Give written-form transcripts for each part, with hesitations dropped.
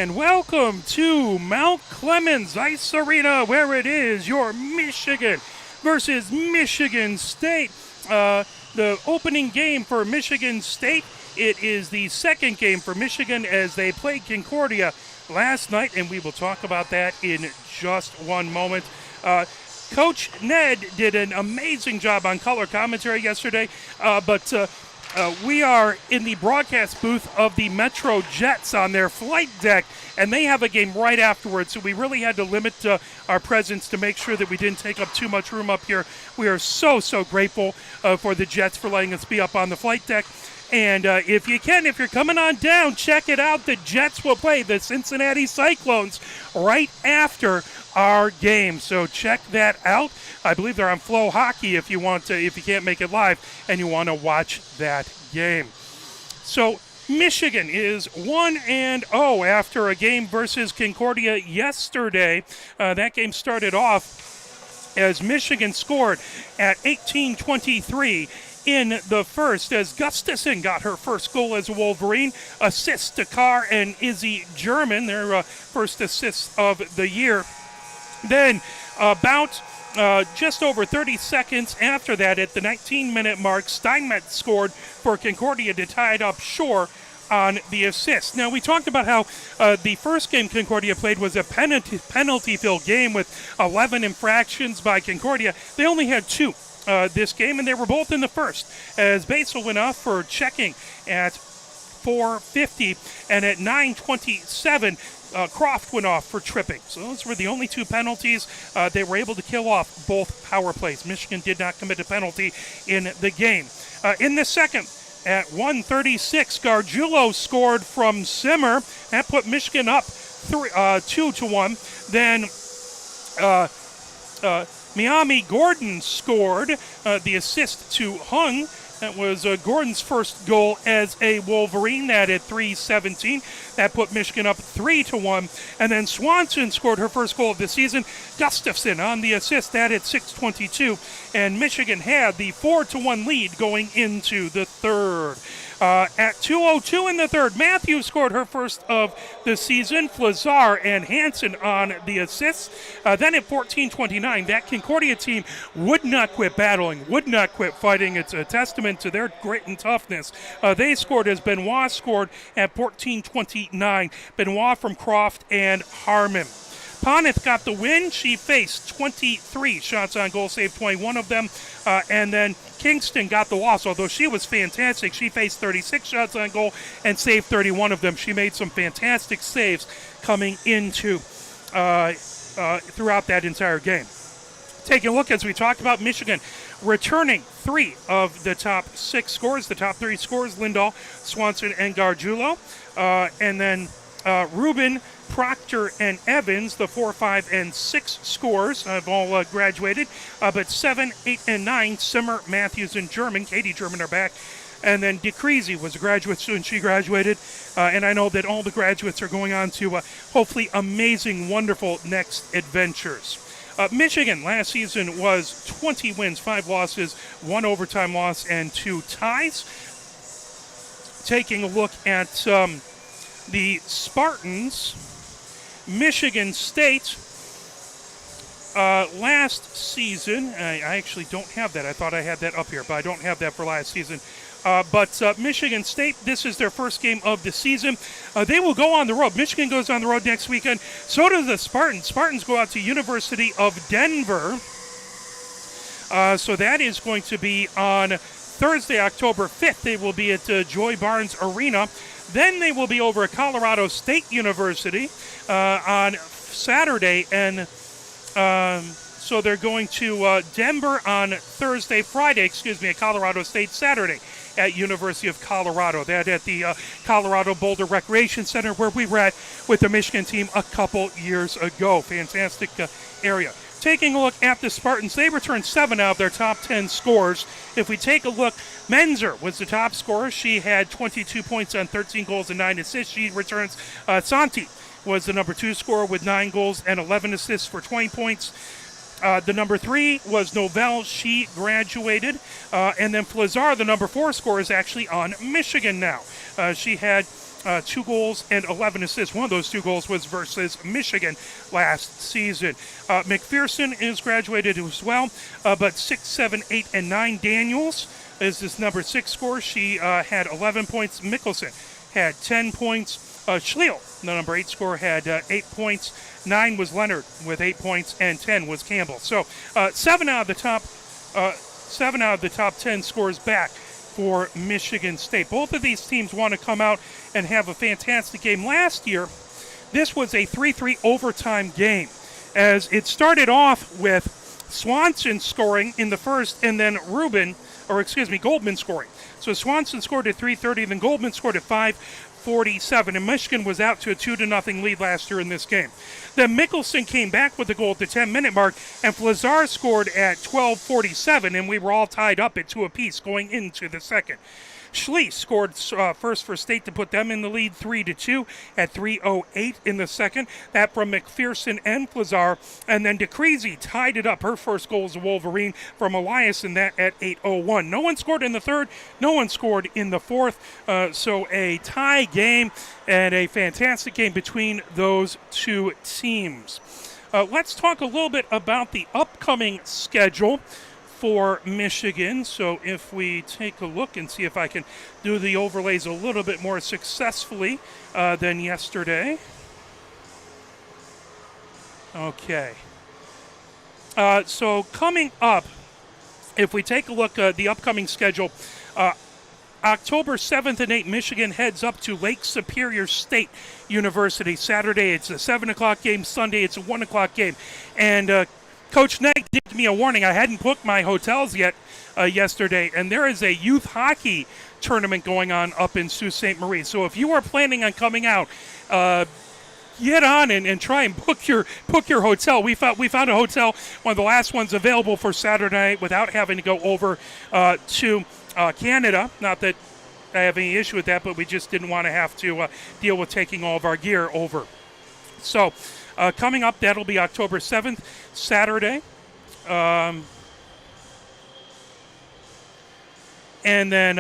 and welcome to Mount Clemens Ice Arena, where it is your Michigan versus Michigan State. The opening game for Michigan State, it is the second game for Michigan as they played Concordia last night, and we will talk about that in just one moment. Coach Ned did an amazing job on color commentary yesterday, but we are in the broadcast booth of the Metro Jets on their flight deck, and they have a game right afterwards, so we really had to limit our presence to make sure that we didn't take up too much room up here. We are so grateful for the Jets for letting us be up on the flight deck. And if you're coming on down, check it out. The Jets will play the Cincinnati Cyclones right after our game. So check that out. I believe they're on Flow Hockey if you can't make it live and you want to watch that game. So Michigan is 1-0 after a game versus Concordia yesterday. That game started off as Michigan scored at 18:23 in the first, as Gustafson got her first goal as a Wolverine. Assist to Carr and Izzy German, their first assists of the year. Then about just over 30 seconds after that, at the 19-minute mark, Steinmetz scored for Concordia to tie it up short on the assist. Now, we talked about how the first game Concordia played was a penalty-filled game with 11 infractions by Concordia. They only had 2 this game, and they were both in the first, as Basel went off for checking at 4:50, and at 9:27, Croft went off for tripping. So those were the only 2 penalties. They were able to kill off both power plays. Michigan did not commit a penalty in the game. In the second, at 1:36, Gargiulo scored from Simmer. That put Michigan up 2-1. Then Miami Gordon scored the assist to Hung. That was Gordon's first goal as a Wolverine, that at 3:17. That put Michigan up 3-1. And then Swanson scored her first goal of the season. Gustafson on the assist, that at 6:22. And Michigan had the 4-1 lead going into the third. At 2:02 in the third, Matthews scored her first of the season. Flazar and Hansen on the assists. Then at 14:29, that Concordia team would not quit battling, would not quit fighting. It's a testament to their grit and toughness. They scored as Benoit scored at 14:29. Benoit from Croft and Harmon. Poneth got the win. She faced 23 shots on goal, saved 21 of them. And then Kingston got the loss, although she was fantastic. She faced 36 shots on goal and saved 31 of them. She made some fantastic saves coming into throughout that entire game. Taking a look, as we talked about, Michigan returning 3 of the top 6 scores. The top 3 scores, Lindahl, Swanson, and Gargiulo. And then Rubin, Proctor, and Evans, the 4, 5, and 6 scores have all graduated. But 7, 8, and 9, Simmer, Matthews, and German. Katie German are back. And then DeCreasy was a graduate student. She graduated. And I know that all the graduates are going on to hopefully amazing, wonderful next adventures. Michigan last season was 20 wins, 5 losses, 1 overtime loss, and 2 ties. Taking a look at the Spartans, Michigan State last season, I actually don't have that. I thought I had that up here, but I don't have that for last season. But Michigan State, this is their first game of the season. They will go on the road. Michigan goes on the road next weekend. So does the Spartans. Spartans go out to University of Denver. So that is going to be on Thursday, October 5th. They will be at Joy Barnes Arena. Then they will be over at Colorado State University on Saturday. And so they're going to Denver on Friday, at Colorado State Saturday at University of Colorado. That at the Colorado Boulder Recreation Center where we were at with the Michigan team a couple years ago. Fantastic area. Taking a look at the Spartans, they returned 7 out of their top 10 scores. If we take a look, Menzer was the top scorer. She had 22 points on 13 goals and 9 assists. She returns. Santi was the number 2 scorer with 9 goals and 11 assists for 20 points. The number 3 was Novell. She graduated. And then Flazar, the number 4 scorer, is actually on Michigan now. She had 2 goals and 11 assists. One of those 2 goals was versus Michigan last season. McPherson is graduated as well, but 6, 7, 8, and 9. Daniels is this number 6 scorer. She had 11 points. Mickelson had 10 points. Schleal, the number 8 scorer, had 8 points. 9 was Leonard with 8 points, and 10 was Campbell. So 7 out of the top 10 scores back for Michigan State. Both of these teams want to come out and have a fantastic game. Last year, this was a 3-3 overtime game, as it started off with Swanson scoring in the first, and then Goldman scoring. So Swanson scored at 3:30, then Goldman scored at 5:47, and Michigan was out to a 2-0 lead last year in this game. Then Mickelson came back with the goal at the 10-minute mark, and Flazar scored at 12:47, and we were all tied up at 2 apiece going into the second. Schlieff scored first for State to put them in the lead 3-2 at 3:08 in the second. That from McPherson and Flazar. And then DeCreasy tied it up. Her first goal was a Wolverine from Elias, and that at 8:01. No one scored in the third. No one scored in the fourth. So a tie game and a fantastic game between those two teams. Let's talk a little bit about the upcoming schedule for Michigan. So if we take a look and see if I can do the overlays a little bit more successfully than yesterday. Okay. So coming up, if we take a look at the upcoming schedule, October 7th and 8th, Michigan heads up to Lake Superior State University. Saturday, it's a 7 o'clock game. Sunday, it's a 1 o'clock game. And Coach Knight did give me a warning. I hadn't booked my hotels yet yesterday, and there is a youth hockey tournament going on up in Sault Ste. Marie. So if you are planning on coming out, get on and try and book your hotel. We found a hotel, one of the last ones available for Saturday night, without having to go over to Canada. Not that I have any issue with that, but we just didn't want to have to deal with taking all of our gear over. So coming up, that'll be October 7th, Saturday. And then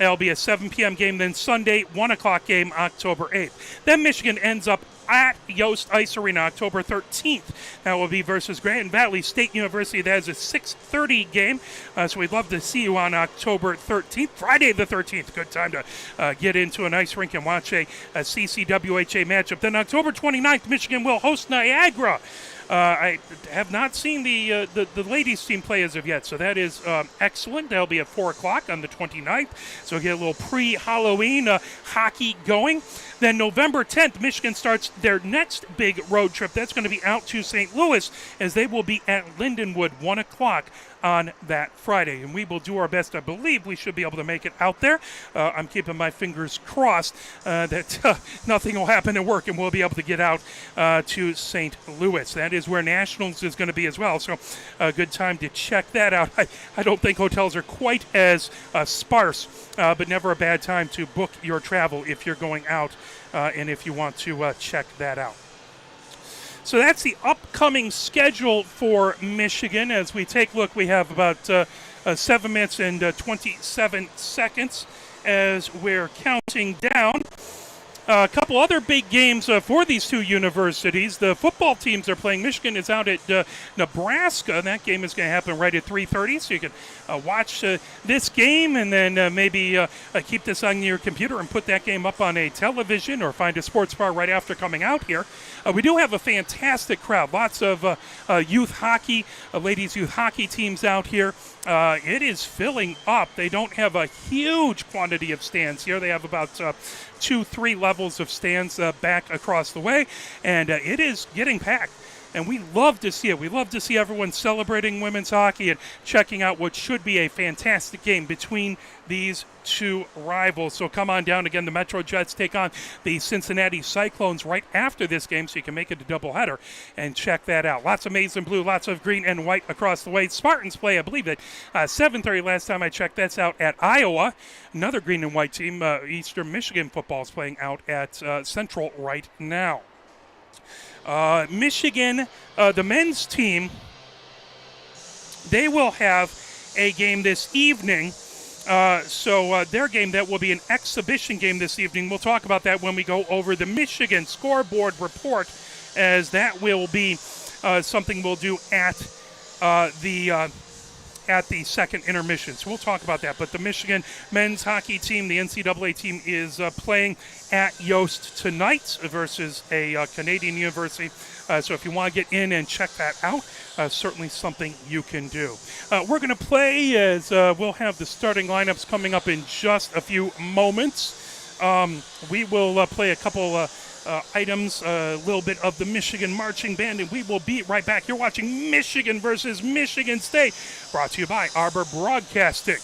it'll be a 7 p.m. game. Then Sunday, 1 o'clock game, October 8th. Then Michigan ends up at Yost Ice Arena, October 13th. That will be versus Grand Valley State University. That is a 6:30 game. So we'd love to see you on October 13th. Friday the 13th. Good time to get into an ice rink and watch a CCWHA matchup. Then October 29th, Michigan will host Niagara. I have not seen the ladies team play as of yet, so that is excellent. That'll be at 4 o'clock on the 29th, so we'll get a little pre-Halloween hockey going. Then November 10th, Michigan starts their next big road trip. That's going to be out to St. Louis, as they will be at Lindenwood, 1 o'clock on that Friday. And we will do our best. I believe we should be able to make it out there. I'm keeping my fingers crossed that nothing will happen at work and we'll be able to get out to St. Louis. That is where Nationals is going to be as well. So a good time to check that out. I don't think hotels are quite as sparse, but never a bad time to book your travel if you're going out and if you want to check that out. So that's the upcoming schedule for Michigan. As we take a look, we have about 7 minutes and 27 seconds as we're counting down. A couple other big games for these two universities. The football teams are playing. Michigan is out at Nebraska. That game is going to happen right at 3:30, so you can watch this game and then maybe keep this on your computer and put that game up on a television or find a sports bar right after coming out here. We do have a fantastic crowd. Lots of youth hockey, ladies youth hockey teams out here. It is filling up. They don't have a huge quantity of stands here. They have about 2-3 levels of stands back across the way, and it is getting packed. And we love to see it. We love to see everyone celebrating women's hockey and checking out what should be a fantastic game between these two rivals. So come on down. Again, the Metro Jets take on the Cincinnati Cyclones right after this game, so you can make it a doubleheader and check that out. Lots of maize and blue, lots of green and white across the way. Spartans play, I believe, at 7:30 last time I checked. That's out at Iowa. Another green and white team, Eastern Michigan football, is playing out at Central right now. Michigan, the men's team, they will have a game this evening So their game, that will be an exhibition game this evening. We'll talk about that when we go over the Michigan scoreboard report, as that will be something we'll do at the second intermission. So we'll talk about that. But the Michigan men's hockey team, the NCAA team, is playing at Yost tonight versus a Canadian university. So if you want to get in and check that out, certainly something you can do. We're going to play as we'll have the starting lineups coming up in just a few moments. We will play a couple items, a little bit of the Michigan marching band, and we will be right back. You're watching Michigan versus Michigan State, brought to you by Arbor Broadcasting.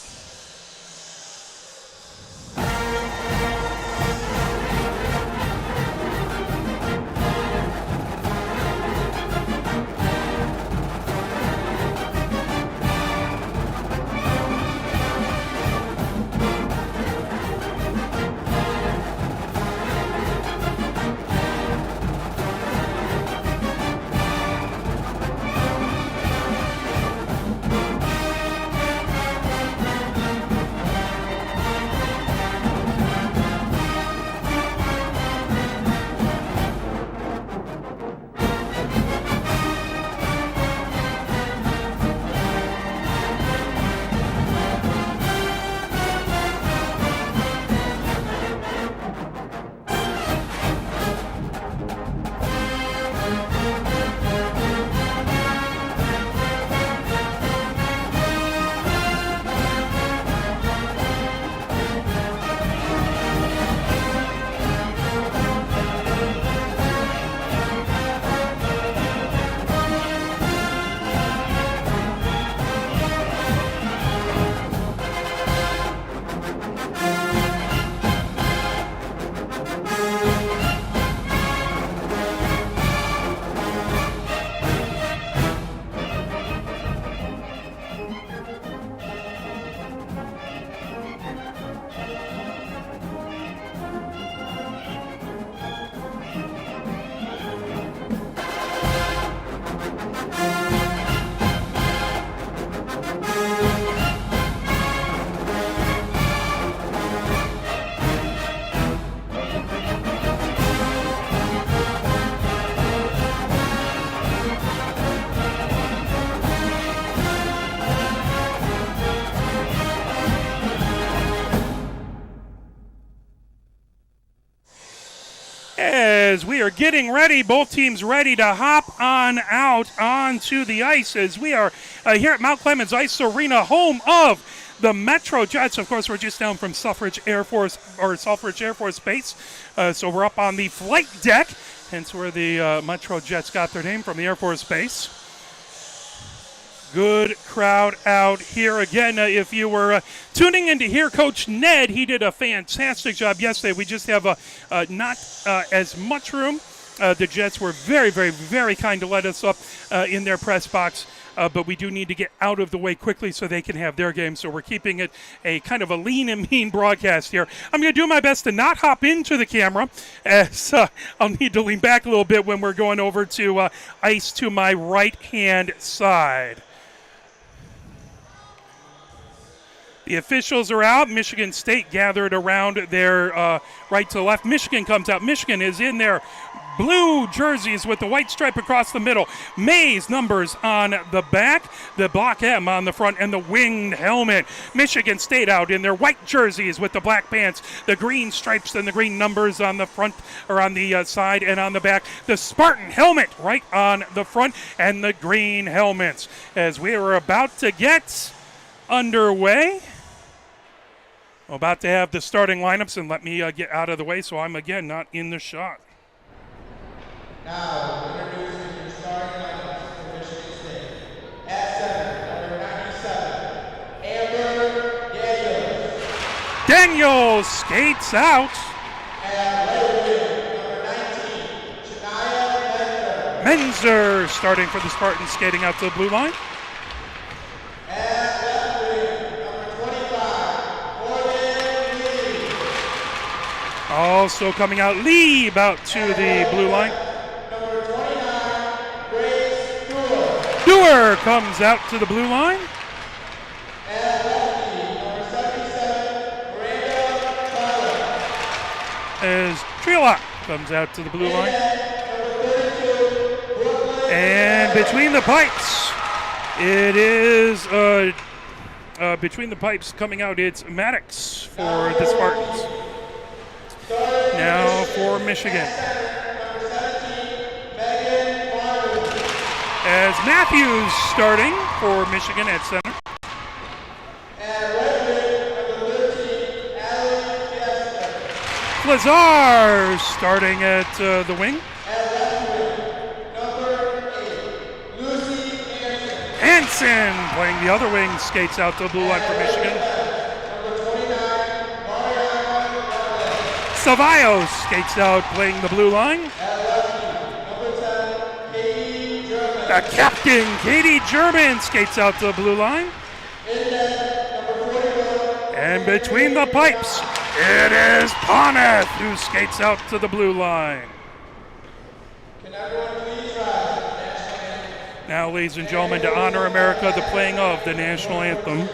As we are getting ready, both teams ready to hop on out onto the ice, as we are here at Mount Clemens Ice Arena, home of the Metro Jets. Of course, we're just down from Selfridge Air Force Base, so we're up on the flight deck, hence where the Metro Jets got their name, from the Air Force Base. Good crowd out here again. If you were tuning in to hear Coach Ned, he did a fantastic job yesterday. We just have not as much room. The Jets were very, very, very kind to let us up in their press box, but we do need to get out of the way quickly so they can have their game. So we're keeping it a kind of a lean and mean broadcast here. I'm going to do my best to not hop into the camera, as I'll need to lean back a little bit when we're going over to ice to my right-hand side. The officials are out. Michigan State gathered around their right to left. Michigan comes out. Michigan is in their blue jerseys with the white stripe across the middle. Mays numbers on the back, the block M on the front, and the winged helmet. Michigan State out in their white jerseys with the black pants, the green stripes and the green numbers on the front, or on the side and on the back. The Spartan helmet right on the front, and the green helmets. As we are about to get underway, I'm about to have the starting lineups, and let me get out of the way so I'm, again, not in the shot. Now, introducing your starting lineups for Michigan State. At center, number 97, Amber Daniels. Daniels skates out. At right wing, number 19, Shania Menzer starting for the Spartans, skating out to the blue line. At left wing, number 25, Morgan Lee. Also coming out, Lieb out to the blue line. Number 29, Grace Dewar. Dewar comes out to the blue line. At lefty, number 77, as Trelock comes out to the blue line. And between the pipes, it is between the pipes coming out, it's Maddox for the Spartans. Now for Michigan. As Matthews starting for Michigan at center. Lazar starting at the wing. Hansen playing the other wing, skates out to the blue line for Michigan. Ceballos skates out playing the blue line. The captain, Katie German, skates out to the blue line. And between the pipes, it is Poneth who skates out to the blue line. Now, ladies and gentlemen, to honor America, the playing of the national anthem.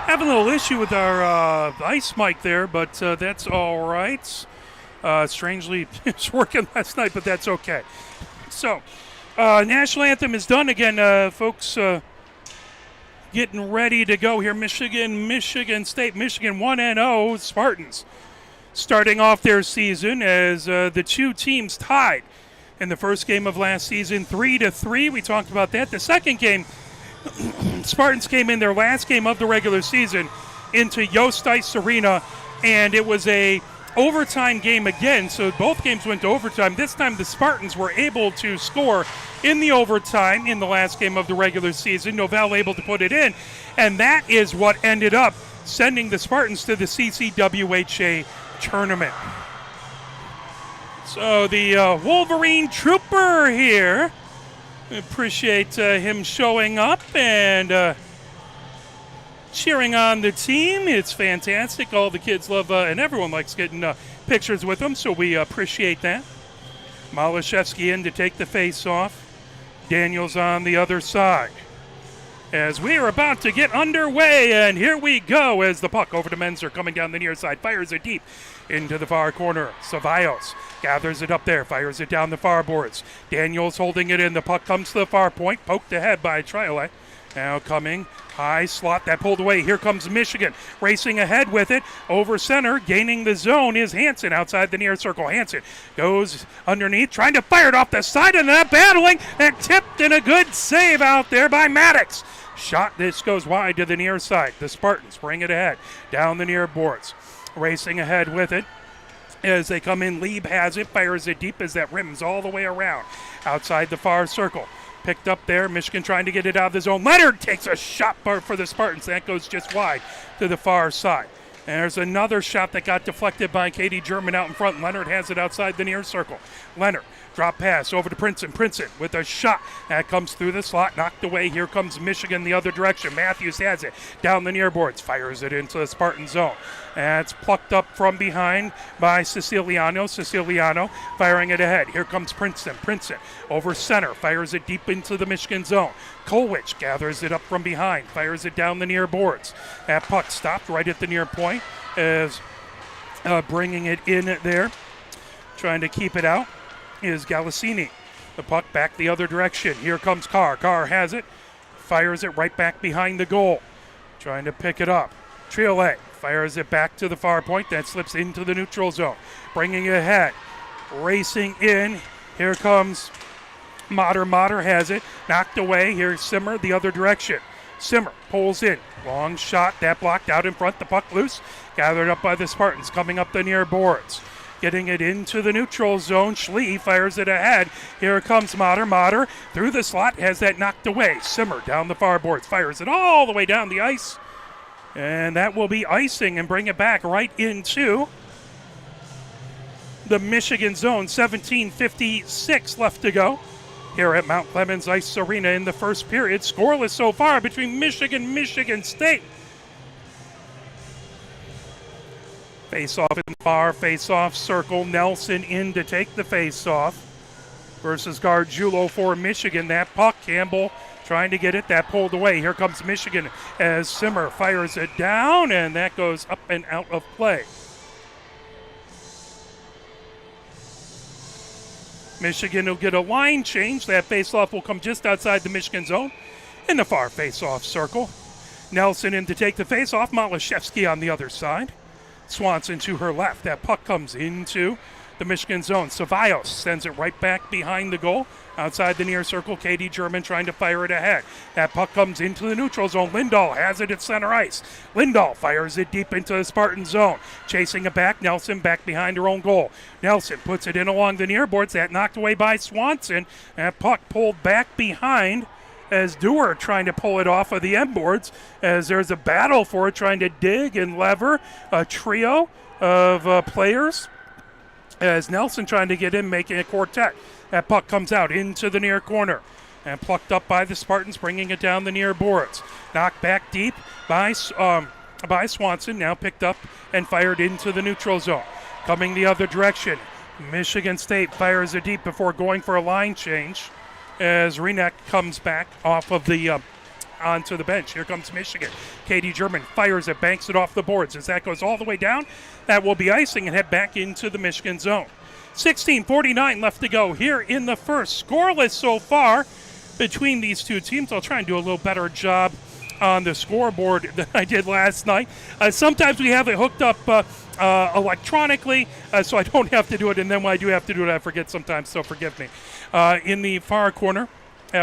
Having a little issue with our ice mic there, but that's all right. Strangely, it's working last night, but that's okay. So, national anthem is done again, folks. Getting ready to go here. Michigan State, Michigan 1-0 Spartans, starting off their season as the two teams tied in the first game of last season, 3-3. We talked about that. The second game, Spartans came in their last game of the regular season into Yost Ice Arena, and it was a overtime game again, so both games went to overtime. This time the Spartans were able to score in the overtime in the last game of the regular season. Novell able to put it in, and that is what ended up sending the Spartans to the CCWHA tournament. So the Wolverine Trooper here, appreciate him showing up and cheering on the team. It's fantastic. All the kids love, and everyone likes getting pictures with them, so we appreciate that. Malashevsky in to take the face off. Daniels on the other side. As we are about to get underway, and here we go as the puck over to Menzer coming down the near side, fires it deep into the far corner. Ceballos gathers it up there, fires it down the far boards. Daniels holding it in. The puck comes to the far point, poked ahead by Triole. Now coming, high slot that pulled away. Here comes Michigan, racing ahead with it. Over center, gaining the zone is Hansen outside the near circle. Hansen goes underneath, trying to fire it off the side, and that battling, and tipped, and a good save out there by Maddox. Shot, this goes wide to the near side. The Spartans bring it ahead, down the near boards. Racing ahead with it. As they come in, Lieb has it, fires it deep as that rims all the way around. Outside the far circle. Picked up there, Michigan trying to get it out of the zone. Leonard takes a shot for the Spartans. That goes just wide to the far side. And there's another shot that got deflected by Katie German out in front. Leonard has it outside the near circle. Leonard Drop pass over to Princeton. Princeton with a shot. That comes through the slot, knocked away. Here comes Michigan the other direction. Matthews has it down the near boards, fires it into the Spartan zone. That's plucked up from behind by Siciliano. Siciliano firing it ahead. Here comes Princeton. Princeton over center, fires it deep into the Michigan zone. Kolwich gathers it up from behind, fires it down the near boards. That puck stopped right at the near point as bringing it in there. Trying to keep it out is Galasini. The puck back the other direction. Here comes Carr. Carr has it, fires it right back behind the goal. Trying to pick it up. Triole fires it back to the far point. That slips into the neutral zone. Bringing it ahead. Racing in. Here comes Mater. Mater has it. Knocked away. Here's Simmer the other direction. Simmer pulls in. Long shot. That blocked out in front. The puck loose. Gathered up by the Spartans. Coming up the near boards. Getting it into the neutral zone. Schlee fires it ahead. Here comes Mater. Mater through the slot. Has that knocked away. Simmer down the far boards. Fires it all the way down the ice. And that will be icing and bring it back right into the Michigan zone. 17:56 left to go here at Mount Clemens Ice Arena in the first period. Scoreless so far between Michigan State. Face-off in the far face-off circle. Nelson in to take the face-off versus Gargiulo for Michigan. That puck, Campbell trying to get it. That pulled away. Here comes Michigan as Simmer fires it down, and that goes up and out of play. Michigan will get a line change. That face-off will come just outside the Michigan zone in the far face-off circle. Nelson in to take the face-off. Malashevsky on the other side. Swanson to her left. That puck comes into the Michigan zone. Cevallos sends it right back behind the goal. Outside the near circle, Katie German trying to fire it ahead. That puck comes into the neutral zone. Lindahl has it at center ice. Lindahl fires it deep into the Spartan zone. Chasing it back, Nelson back behind her own goal. Nelson puts it in along the near boards. That knocked away by Swanson. That puck pulled back behind as Dewar trying to pull it off of the end boards as there's a battle for it, trying to dig and lever a trio of players as Nelson trying to get in, making a quartet. That puck comes out into the near corner and plucked up by the Spartans, bringing it down the near boards. Knocked back deep by Swanson, now picked up and fired into the neutral zone. Coming the other direction, Michigan State fires it deep before going for a line change as Renek comes back off of the onto the bench. Here comes Michigan. Katie German fires it, banks it off the boards. As that goes all the way down, that will be icing and head back into the Michigan zone. 16:49 left to go here in the first. Scoreless so far between these two teams. I'll try and do a little better job on the scoreboard than I did last night. Sometimes we have it hooked up electronically, so I don't have to do it, and then when I do have to do it, I forget sometimes, so forgive me. In the far corner,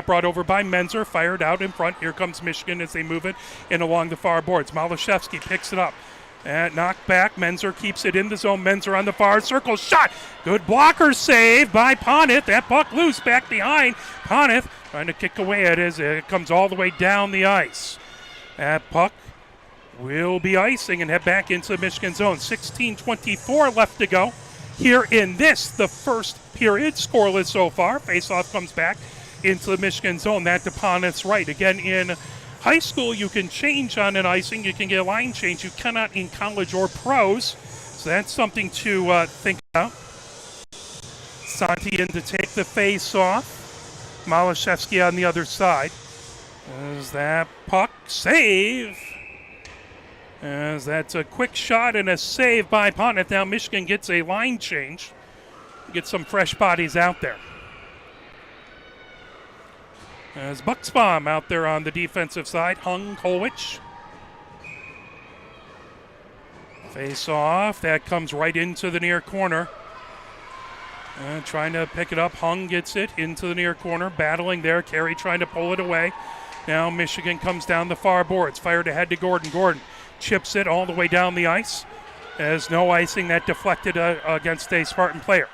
brought over by Menzer, fired out in front. Here comes Michigan as they move it in along the far boards. Malashevsky picks it up. And knocked back. Menzer keeps it in the zone. Menzer on the far circle. Shot! Good blocker save by Ponith. That puck loose back behind. Ponith trying to kick away at it as it comes all the way down the ice. That puck will be icing and head back into the Michigan zone. 16:24 left to go here in the first period. Scoreless so far. Faceoff comes back into the Michigan zone. That to Ponith's right. Again, in high school, you can change on an icing. You can get a line change. You cannot in college or pros. So that's something to think about. Santi in to take the face off. Malashevsky on the other side. As that puck save. As that's a quick shot and a save by Ponith. Now Michigan gets a line change. Get some fresh bodies out there. As Bucksbaum out there on the defensive side. Hung, Kolwich. Face off. That comes right into the near corner. Trying to pick it up. Hung gets it into the near corner. Battling there. Carey trying to pull it away. Now Michigan comes down the far boards. Fired ahead to Gordon. Gordon chips it all the way down the ice. As no icing, that deflected against a Spartan player.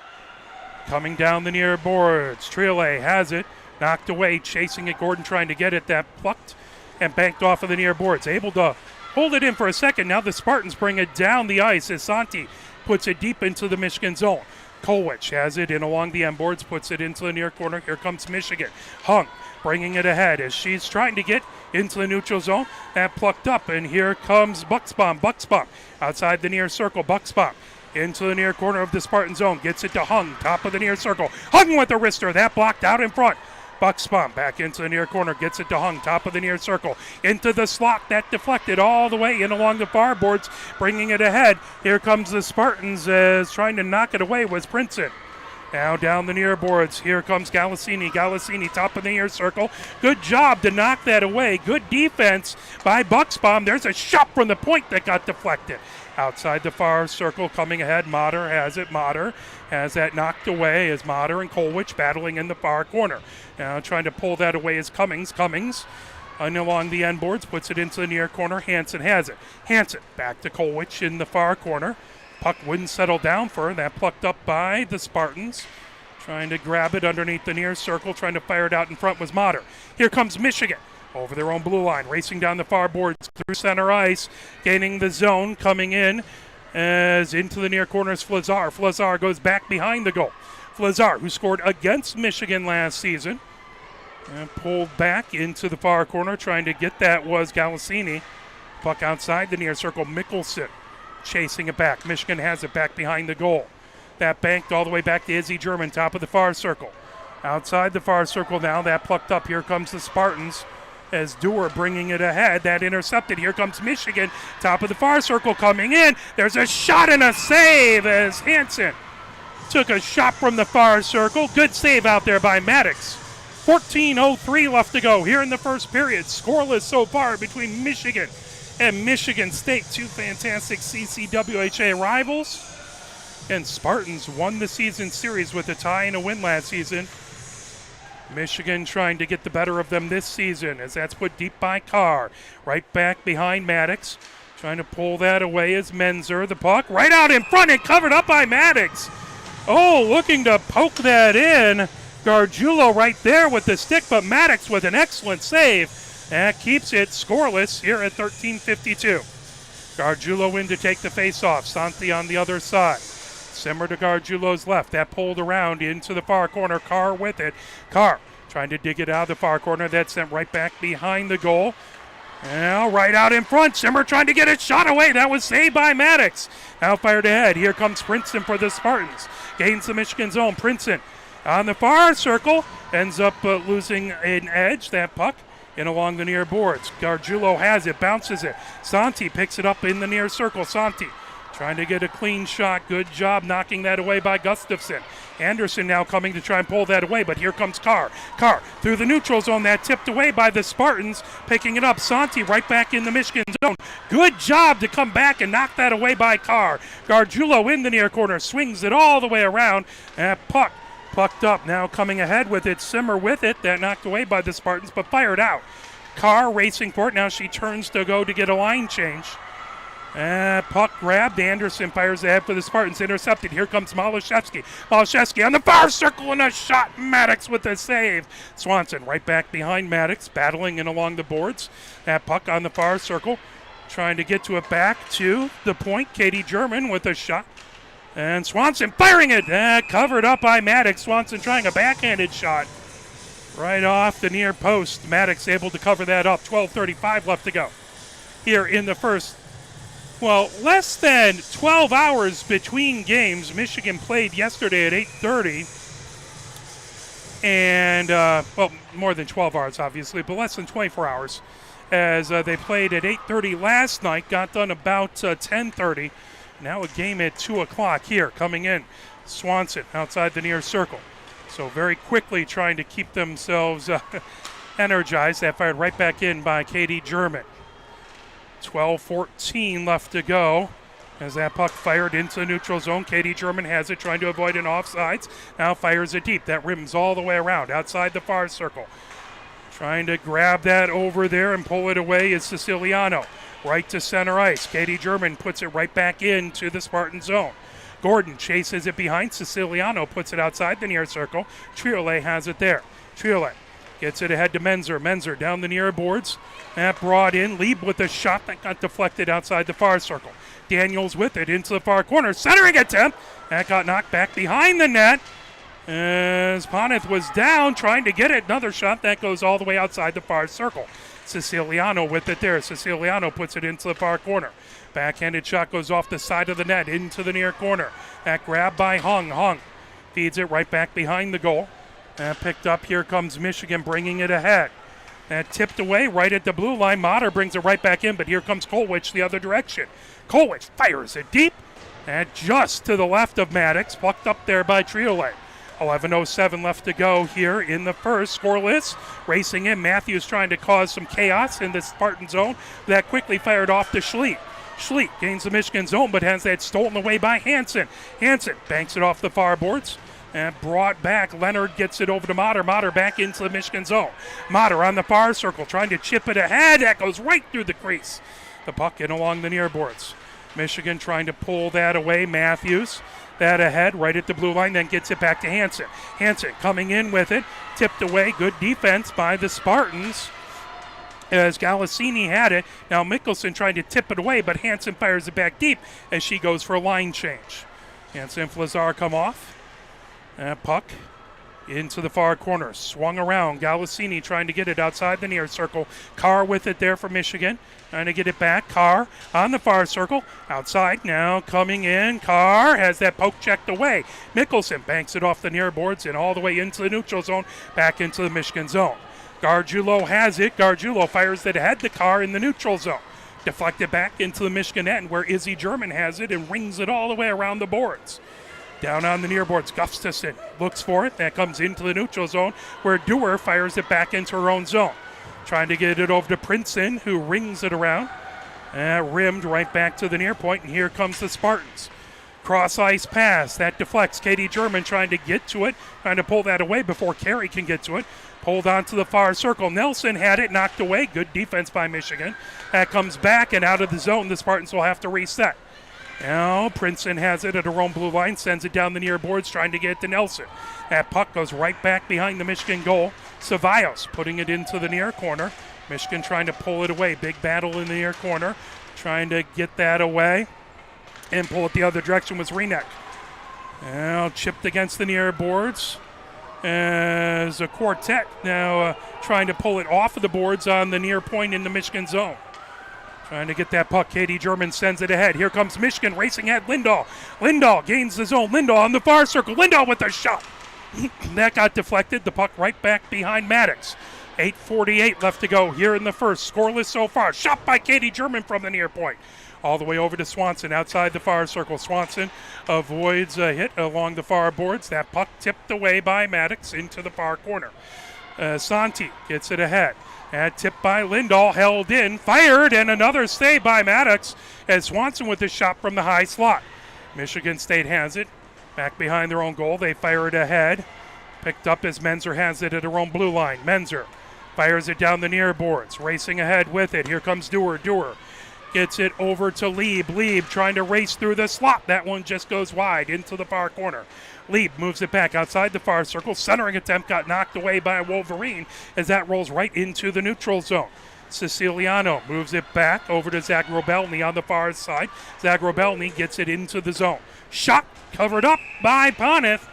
Coming down the near boards. Triole has it. Knocked away, chasing it. Gordon trying to get it. That plucked and banked off of the near boards. Able to hold it in for a second. Now the Spartans bring it down the ice as Santi puts it deep into the Michigan zone. Kolwich has it in along the end boards, puts it into the near corner. Here comes Michigan. Hung bringing it ahead as she's trying to get into the neutral zone. That plucked up, and here comes Bucksbaum. Bucksbaum outside the near circle. Bucksbaum into the near corner of the Spartan zone. Gets it to Hung, top of the near circle. Hung with the wrister. That blocked out in front. Bucksbaum back into the near corner. Gets it to Hung, top of the near circle. Into the slot. That deflected all the way in along the far boards, bringing it ahead. Here comes the Spartans as trying to knock it away was Princeton. Now down the near boards. Here comes Galassini. Galassini, top of the near circle. Good job to knock that away. Good defense by Bucksbaum. There's a shot from the point that got deflected. Outside the far circle, coming ahead. Motter has it. Motter has that knocked away as Motter and Kolwich battling in the far corner. Now trying to pull that away is Cummings. Cummings along the end boards, puts it into the near corner. Hansen has it. Hansen back to Kolwich in the far corner. Puck wouldn't settle down for her. That plucked up by the Spartans. Trying to grab it underneath the near circle. Trying to fire it out in front was Motter. Here comes Michigan over their own blue line. Racing down the far boards through center ice. Gaining the zone. Coming in as into the near corner is Flazar. Flazar goes back behind the goal. Flazar, who scored against Michigan last season. And pulled back into the far corner. Trying to get that was Galassini. Puck outside the near circle. Mickelson chasing it back. Michigan has it back behind the goal. That banked all the way back to Izzy German, top of the far circle. Outside the far circle now, that plucked up. Here comes the Spartans as Dewar bringing it ahead. That intercepted. Here comes Michigan, top of the far circle coming in. There's a shot and a save as Hansen took a shot from the far circle. Good save out there by Maddox. 14:03 left to go here in the first period. Scoreless so far between Michigan and Michigan State, two fantastic CCWHA rivals. And Spartans won the season series with a tie and a win last season. Michigan trying to get the better of them this season as that's put deep by Carr. Right back behind Maddox. Trying to pull that away is Menzer. The puck right out in front and covered up by Maddox. Oh, looking to poke that in. Gargiulo right there with the stick, but Maddox with an excellent save. That keeps it scoreless here at 13:52. Gargiulo in to take the face-off. Santi on the other side. Simmer to Gargiulo's left. That pulled around into the far corner. Carr with it. Carr trying to dig it out of the far corner. That sent right back behind the goal. Now right out in front. Simmer trying to get it shot away. That was saved by Maddox. Now fired ahead. Here comes Princeton for the Spartans. Gains the Michigan zone. Princeton on the far circle. Ends up losing an edge. That puck in along the near boards. Gargiulo has it. Bounces it. Santi picks it up in the near circle. Santi trying to get a clean shot. Good job knocking that away by Gustafson. Anderson now coming to try and pull that away, but here comes Carr. Carr through the neutral zone. That tipped away by the Spartans. Picking it up. Santi right back in the Michigan zone. Good job to come back and knock that away by Carr. Gargiulo in the near corner. Swings it all the way around. That puck plucked up. Now coming ahead with it. Simmer with it. That knocked away by the Spartans, but fired out. Carr racing for it. Now she turns to go to get a line change. Puck grabbed. Anderson fires ahead for the Spartans. Intercepted. Here comes Malashevsky. Malashevsky on the far circle and a shot. Maddox with a save. Swanson right back behind Maddox, battling in along the boards. That puck on the far circle. Trying to get to it back to the point. Katie German with a shot. And Swanson firing it. Covered up by Maddox. Swanson trying a backhanded shot. Right off the near post. Maddox able to cover that up. 12:35 left to go here in the first. Well, less than 12 hours between games. Michigan played yesterday at 8:30. And, more than 12 hours, obviously, but less than 24 hours. As they played at 8:30 last night, got done about 10:30. Now a game at 2 o'clock here. Coming in, Swanson outside the near circle. So very quickly trying to keep themselves energized. That fired right back in by Katie German. 12:14 left to go as that puck fired into the neutral zone. Katie German has it, trying to avoid an offsides. Now fires it deep. That rims all the way around outside the far circle. Trying to grab that over there and pull it away is Siciliano. Right to center ice. Katie German puts it right back into the Spartan zone. Gordon chases it behind. Siciliano puts it outside the near circle. Triolet has it there. Triolet gets it ahead to Menzer. Menzer down the near boards. That brought in. Lieb with a shot that got deflected outside the far circle. Daniels with it into the far corner. Centering attempt. That got knocked back behind the net. As Poneth was down, trying to get it. Another shot that goes all the way outside the far circle. Siciliano with it there. Siciliano puts it into the far corner. Backhanded shot goes off the side of the net into the near corner. That grab by Hung. Hung feeds it right back behind the goal. Picked up. Here comes Michigan bringing it ahead. Tipped away right at the blue line. Motter brings it right back in, but here comes Kolwich the other direction. Kolwich fires it deep. And just to the left of Maddox. Plucked up there by Triolet. 11:07 left to go here in the first. Scoreless. Racing in. Matthews trying to cause some chaos in the Spartan zone. That quickly fired off to Schleet. Schleet gains the Michigan zone, but has that stolen away by Hansen. Hansen banks it off the far boards and brought back. Leonard gets it over to Motter. Motter back into the Michigan zone. Motter on the far circle trying to chip it ahead. That goes right through the crease. The puck in along the near boards. Michigan trying to pull that away. Matthews that ahead right at the blue line, then gets it back to Hansen. Hansen coming in with it. Tipped away. Good defense by the Spartans as Galassini had it. Now Mickelson trying to tip it away, but Hansen fires it back deep as she goes for a line change. Hansen and Flazar come off. Puck into the far corner. Swung around. Galassini trying to get it outside the near circle. Carr with it there for Michigan. Trying to get it back. Carr on the far circle. Outside now coming in. Carr has that poke checked away. Mickelson banks it off the near boards and all the way into the neutral zone. Back into the Michigan zone. Gargiulo has it. Gargiulo fires it ahead to Carr in the neutral zone. Deflected back into the Michigan end where Izzy German has it and rings it all the way around the boards. Down on the near boards, Gustafson looks for it. That comes into the neutral zone where Dewar fires it back into her own zone. Trying to get it over to Princeton, who rings it around. Rimmed right back to the near point, and here comes the Spartans. Cross ice pass, that deflects. Katie German trying to get to it, trying to pull that away before Carey can get to it. Pulled onto the far circle. Nelson had it knocked away. Good defense by Michigan. That comes back and out of the zone. The Spartans will have to reset. Now Princeton has it at her own blue line, sends it down the near boards, trying to get it to Nelson. That puck goes right back behind the Michigan goal. Ceballos putting it into the near corner. Michigan trying to pull it away. Big battle in the near corner. Trying to get that away and pull it the other direction was Renek. Now chipped against the near boards as a quartet now trying to pull it off of the boards on the near point in the Michigan zone. Trying to get that puck. Katie German sends it ahead. Here comes Michigan racing at Lindahl. Lindahl gains the zone. Lindahl on the far circle. Lindahl with a shot. That got deflected. The puck right back behind Maddox. 8:48 left to go here in the first. Scoreless so far. Shot by Katie German from the near point. All the way over to Swanson outside the far circle. Swanson avoids a hit along the far boards. That puck tipped away by Maddox into the far corner. Santi gets it ahead. Tipped by Lindahl, held in, fired, and another save by Maddox as Swanson with the shot from the high slot. Michigan State has it. Back behind their own goal. They fire it ahead. Picked up as Menzer has it at her own blue line. Menzer fires it down the near boards. Racing ahead with it. Here comes Dewar. Dewar gets it over to Lieb. Lieb trying to race through the slot. That one just goes wide into the far corner. Lieb moves it back outside the far circle. Centering attempt got knocked away by a Wolverine as that rolls right into the neutral zone. Siciliano moves it back over to Zagrobelny on the far side. Zagrobelny gets it into the zone. Shot covered up by Poneth.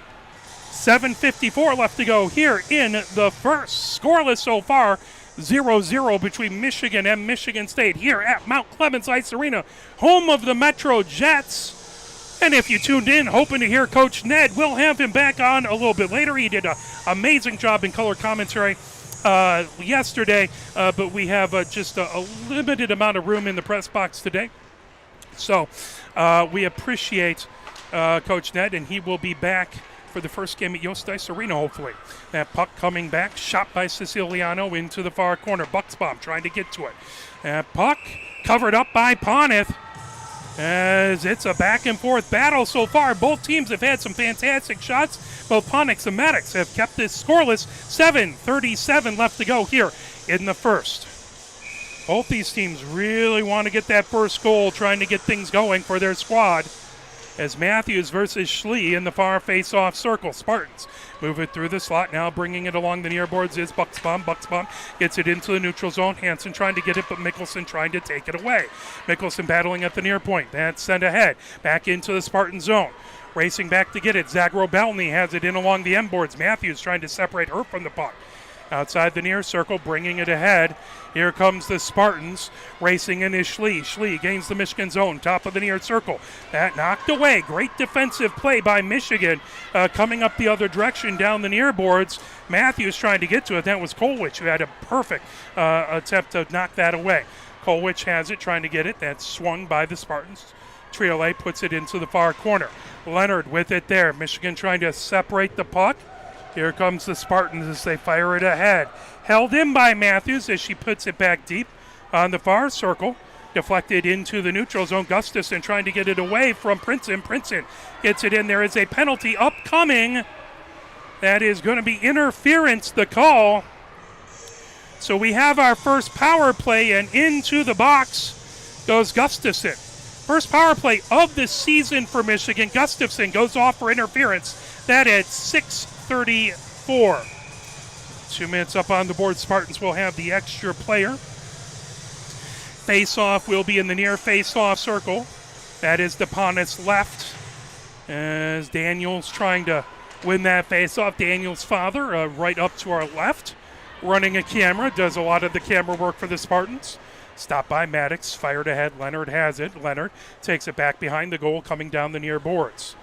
7:54 left to go here in the first. Scoreless so far. 0-0 between Michigan and Michigan State here at Mount Clemens Ice Arena, home of the Metro Jets. And if you tuned in hoping to hear Coach Ned, we'll have him back on a little bit later. He did an amazing job in color commentary yesterday, but we have just a limited amount of room in the press box today. So we appreciate Coach Ned, and he will be back for the first game at Yost Ice Arena, hopefully. That puck coming back, shot by Siciliano into the far corner. Bucksbaum trying to get to it. That puck covered up by Poneth as it's a back and forth battle so far. Both teams have had some fantastic shots. Both Ponix and Maddox have kept this scoreless. 7:37 left to go here in the first. Both these teams really want to get that first goal, trying to get things going for their squad. as Matthews versus Schlee in the far face-off circle. Spartans move it through the slot. Now bringing it along the near boards is Bucksbaum. Bucksbaum gets it into the neutral zone. Hansen trying to get it, but Mickelson trying to take it away. Mickelson battling at the near point. That's sent ahead. Back into the Spartan zone. Racing back to get it. Zagrobelny has it in along the end boards. Matthews trying to separate her from the puck. Outside the near circle, bringing it ahead. Here comes the Spartans. Racing in is Schlee. Schlee gains the Michigan zone. Top of the near circle. That knocked away. Great defensive play by Michigan. Coming up the other direction down the near boards. Matthews trying to get to it. That was Kolwich who had a perfect attempt to knock that away. Kolwich has it, trying to get it. That's swung by the Spartans. Triole puts it into the far corner. Leonard with it there. Michigan trying to separate the puck. Here comes the Spartans as they fire it ahead. Held in by Matthews as she puts it back deep on the far circle. Deflected into the neutral zone. Gustafson trying to get it away from Princeton. Princeton gets it in. There is a penalty upcoming. That is going to be interference, the call. So we have our first power play, and into the box goes Gustafson. First power play of the season for Michigan. Gustafson goes off for interference. That at 6:34. 2 minutes up on the board. Spartans will have the extra player. Face-off will be in the near face-off circle. That is DePonis left. As Daniels trying to win that face-off. Daniels' father right up to our left. Running a camera. Does a lot of the camera work for the Spartans. Stopped by Maddox. Fired ahead. Leonard has it. Leonard takes it back behind the goal coming down the near boards.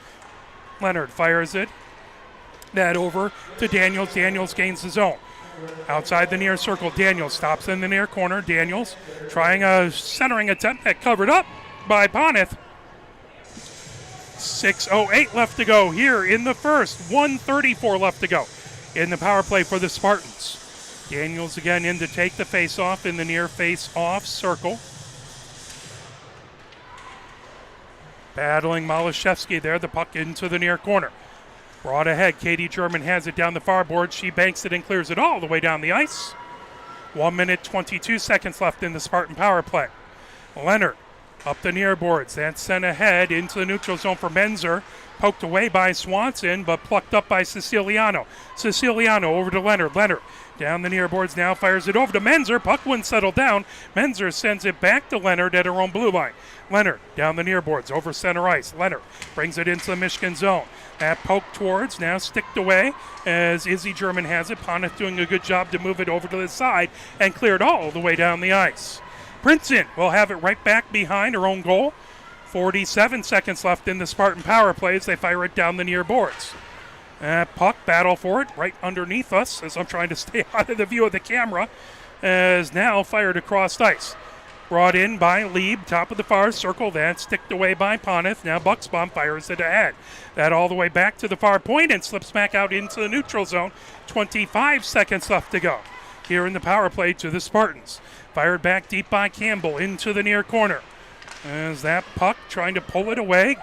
Leonard fires it. That over to Daniels. Daniels gains the zone. Outside the near circle, Daniels stops in the near corner. Daniels trying a centering attempt that covered up by Poneth. 6:08 left to go here in the first. 1:34 left to go in the power play for the Spartans. Daniels again in to take the face-off in the near face-off circle. Battling Malashevsky there, the puck into the near corner. Brought ahead, Katie German has it down the far board. She banks it and clears it all the way down the ice. 1 minute, 22 seconds left in the Spartan power play. Leonard up the near boards. That's sent ahead into the neutral zone for Menzer. Poked away by Swanson, but plucked up by Siciliano. Siciliano over to Leonard. Leonard down the near boards now, fires it over to Menzer. Puck wouldn't settle down. Menzer sends it back to Leonard at her own blue line. Leonard down the near boards over center ice. Leonard brings it into the Michigan zone. That poke towards, now sticked away as Izzy German has it. Poneth doing a good job to move it over to the side and cleared all the way down the ice. Princeton will have it right back behind her own goal. 47 seconds left in the Spartan power play as they fire it down the near boards. Puck, battle for it right underneath us as I'm trying to stay out of the view of the camera, as now fired across ice. Brought in by Lieb, top of the far circle, then sticked away by Poneth. Now Bucksbaum fires it ahead. That all the way back to the far point and slips back out into the neutral zone. 25 seconds left to go here in the power play to the Spartans. Fired back deep by Campbell into the near corner. As that puck trying to pull it away.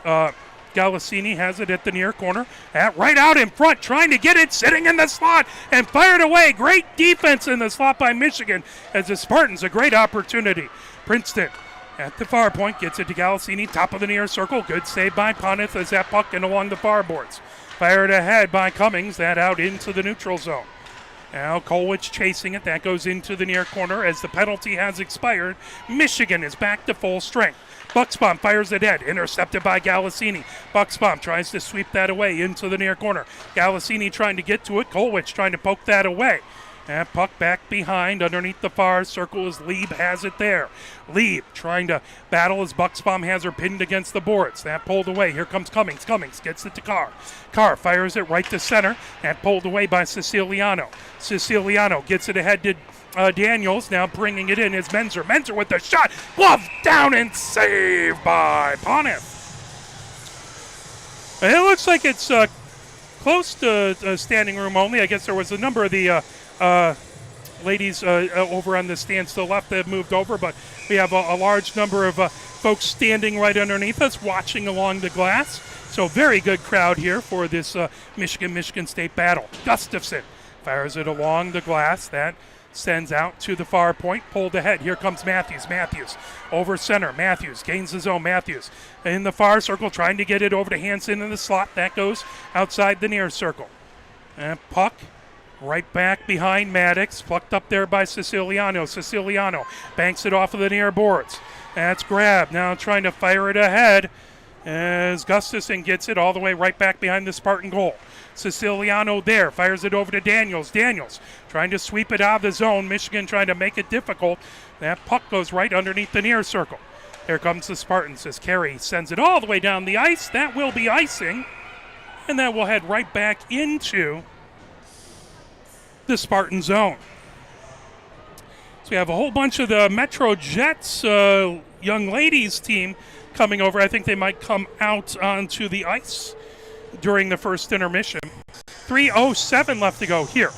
Galassini has it at the near corner. Right out in front, trying to get it, sitting in the slot, and fired away. Great defense in the slot by Michigan as the Spartans a great opportunity. Princeton at the far point gets it to Galassini, top of the near circle. Good save by Poneth as that puck and along the far boards. Fired ahead by Cummings, that out into the neutral zone. Now Kolwich chasing it. That goes into the near corner as the penalty has expired. Michigan is back to full strength. Bucksbaum fires it ahead, intercepted by Galassini. Bucksbaum tries to sweep that away into the near corner. Galassini trying to get to it. Kolwich trying to poke that away. And puck back behind underneath the far circle as Lieb has it there. Lieb trying to battle as Bucksbaum has her pinned against the boards. That pulled away. Here comes Cummings. Cummings gets it to Carr. Carr fires it right to center. That pulled away by Siciliano. Siciliano gets it ahead to Daniels. Now bringing it in is Menzer. Menzer with the shot. Glove down and saved by Poneth. It looks like it's close to standing room only. I guess there was a number of the ladies over on the stands to the left that have moved over, but we have a large number of folks standing right underneath us watching along the glass. So very good crowd here for this Michigan State battle. Gustafson fires it along the glass. That Sends out to the far point, pulled ahead. Here comes Matthews. Matthews over center. Matthews gains the zone. Matthews in the far circle, trying to get it over to Hansen in the slot. That goes outside the near circle. And puck right back behind Maddox, plucked up there by Siciliano. Siciliano banks it off of the near boards. That's grabbed. Now trying to fire it ahead as Gustafson gets it all the way right back behind the Spartan goal. Siciliano there, fires it over to Daniels. Daniels trying to sweep it out of the zone. Michigan trying to make it difficult. That puck goes right underneath the near circle. Here comes the Spartans as Carey sends it all the way down the ice. That will be icing, and that will head right back into the Spartan zone. So we have a whole bunch of the Metro Jets young ladies team coming over. I think they might come out onto the ice during the first intermission. 3:07 left to go here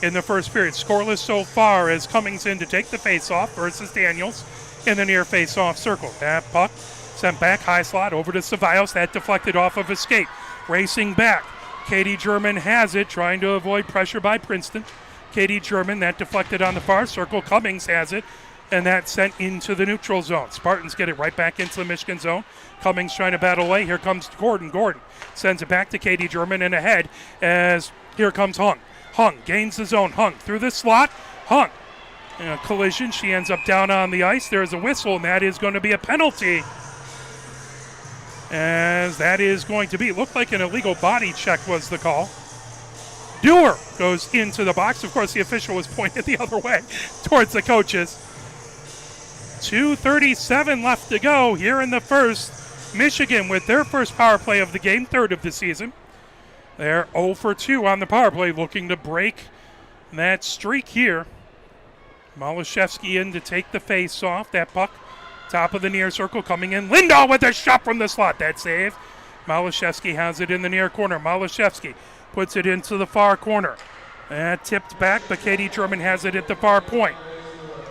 in the first period. Scoreless so far as Cummings in to take the face-off versus Daniels in the near face-off circle. That puck sent back high slot over to Ceballos. That deflected off of a skate. Racing back. Katie German has it, trying to avoid pressure by Princeton. Katie German, that deflected on the far circle. Cummings has it, and that sent into the neutral zone. Spartans get it right back into the Michigan zone. Cummings trying to battle away. Here comes Gordon. Gordon sends it back to Katie German and ahead as here comes Hung. Hung gains the zone. Hung through the slot. Hung. In a collision. She ends up down on the ice. There is a whistle, and that is going to be a penalty. As that is going to be, looked like an illegal body check was the call. Dewar goes into the box. Of course, the official was pointed the other way towards the coaches. 2:37 left to go here in the first. Michigan with their first power play of the game, third of the season. They're 0 for 2 on the power play, looking to break that streak here. Malashevsky in to take the face off. That puck, top of the near circle, coming in. Lindahl with a shot from the slot. That save. Malashevsky has it in the near corner. Malashevsky puts it into the far corner. And tipped back, but Katie German has it at the far point.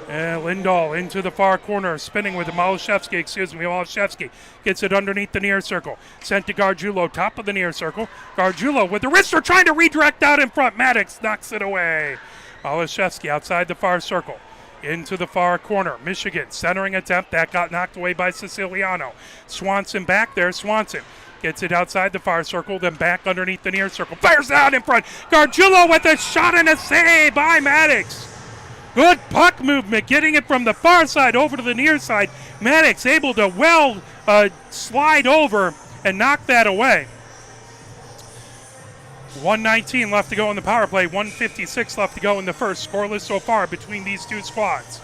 And Lindahl into the far corner, spinning with Malashevsky. Malashevsky gets it underneath the near circle. Sent to Gargiulo, top of the near circle. Gargiulo with the wrister trying to redirect out in front. Maddox knocks it away. Malashevsky outside the far circle. Into the far corner. Michigan centering attempt. That got knocked away by Siciliano. Swanson back there. Swanson gets it outside the far circle, then back underneath the near circle. Fires out in front. Gargiulo with a shot and a save by Maddox. Good puck movement, getting it from the far side over to the near side. Maddox able to slide over and knock that away. 1:19 left to go in the power play. 1:56 left to go in the first. Scoreless so far between these two squads.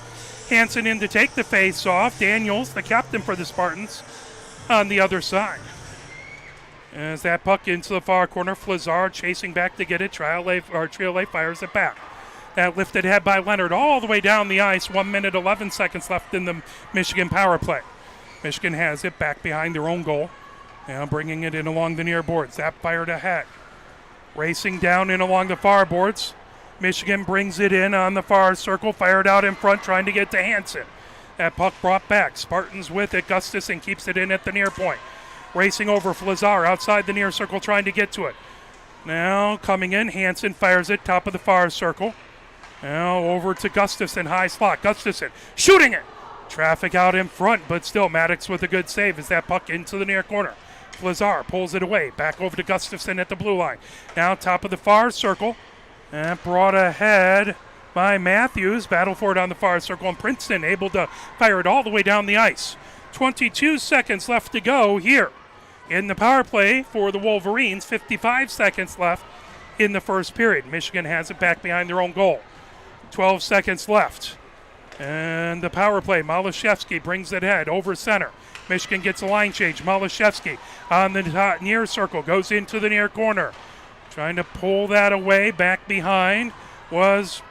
Hansen in to take the face off. Daniels, the captain for the Spartans, on the other side. As that puck into the far corner, Flazar chasing back to get it. Triolet fires it back. That lifted ahead by Leonard all the way down the ice. 1 minute, 11 seconds left in the Michigan power play. Michigan has it back behind their own goal. Now bringing it in along the near boards. That fired ahead. Racing down in along the far boards. Michigan brings it in on the far circle. Fired out in front, trying to get to Hansen. That puck brought back. Spartans with it. Gustafson keeps it in at the near point. Racing over Flazar outside the near circle, trying to get to it. Now coming in, Hansen fires it, top of the far circle. Now over to Gustafson, high slot. Gustafson shooting it. Traffic out in front, but still Maddox with a good save as that puck into the near corner. Flazar pulls it away. Back over to Gustafson at the blue line. Now top of the far circle. And brought ahead by Matthews. Battle for it on the far circle. And Princeton able to fire it all the way down the ice. 22 seconds left to go here in the power play for the Wolverines. 55 seconds left in the first period. Michigan has it back behind their own goal. 12 seconds left. And the power play, Malashevsky brings it ahead over center. Michigan gets a line change. Malashevsky on the near circle, goes into the near corner. Trying to pull that away. Back behind was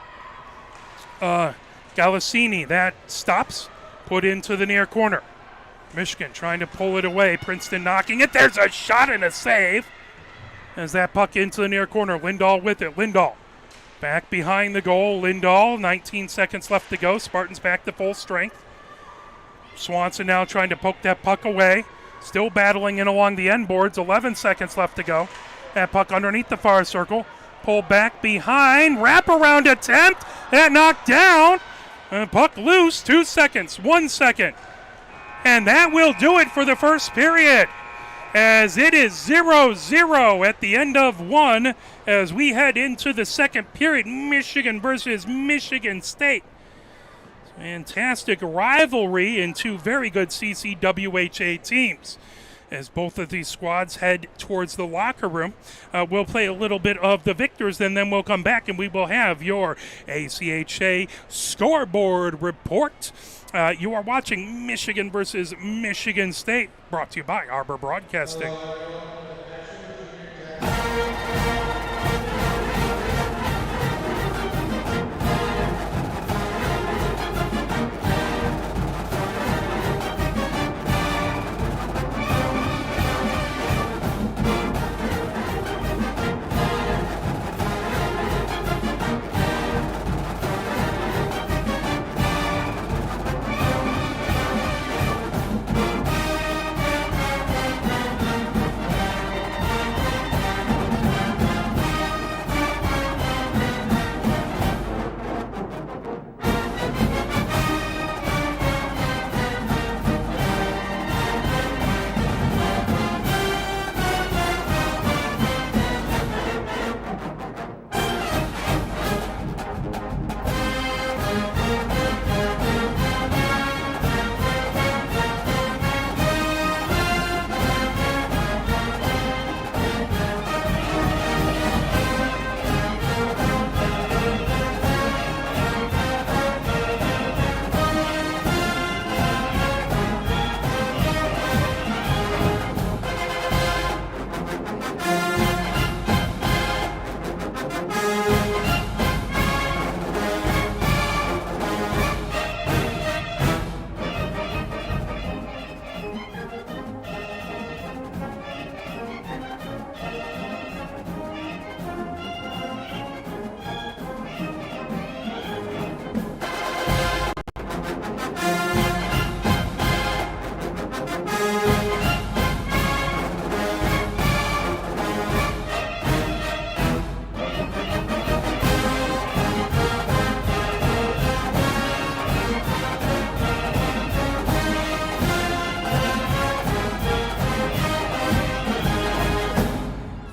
Galassini. That stops, put into the near corner. Michigan trying to pull it away. Princeton knocking it. There's a shot and a save. As that puck into the near corner. Lindahl with it. Lindahl back behind the goal. Lindahl, 19 seconds left to go. Spartans back to full strength. Swanson now trying to poke that puck away. Still battling in along the end boards. 11 seconds left to go. That puck underneath the far circle. Pull back behind, wraparound attempt, that knocked down, and puck loose, 2 seconds, 1 second. And that will do it for the first period, as it is 0-0 at the end of one as we head into the second period. Michigan versus Michigan State. Fantastic rivalry in two very good CCWHA teams. As both of these squads head towards the locker room, we'll play a little bit of the victors, and then we'll come back and we will have your ACHA scoreboard report. You are watching Michigan versus Michigan State, brought to you by Arbor Broadcasting.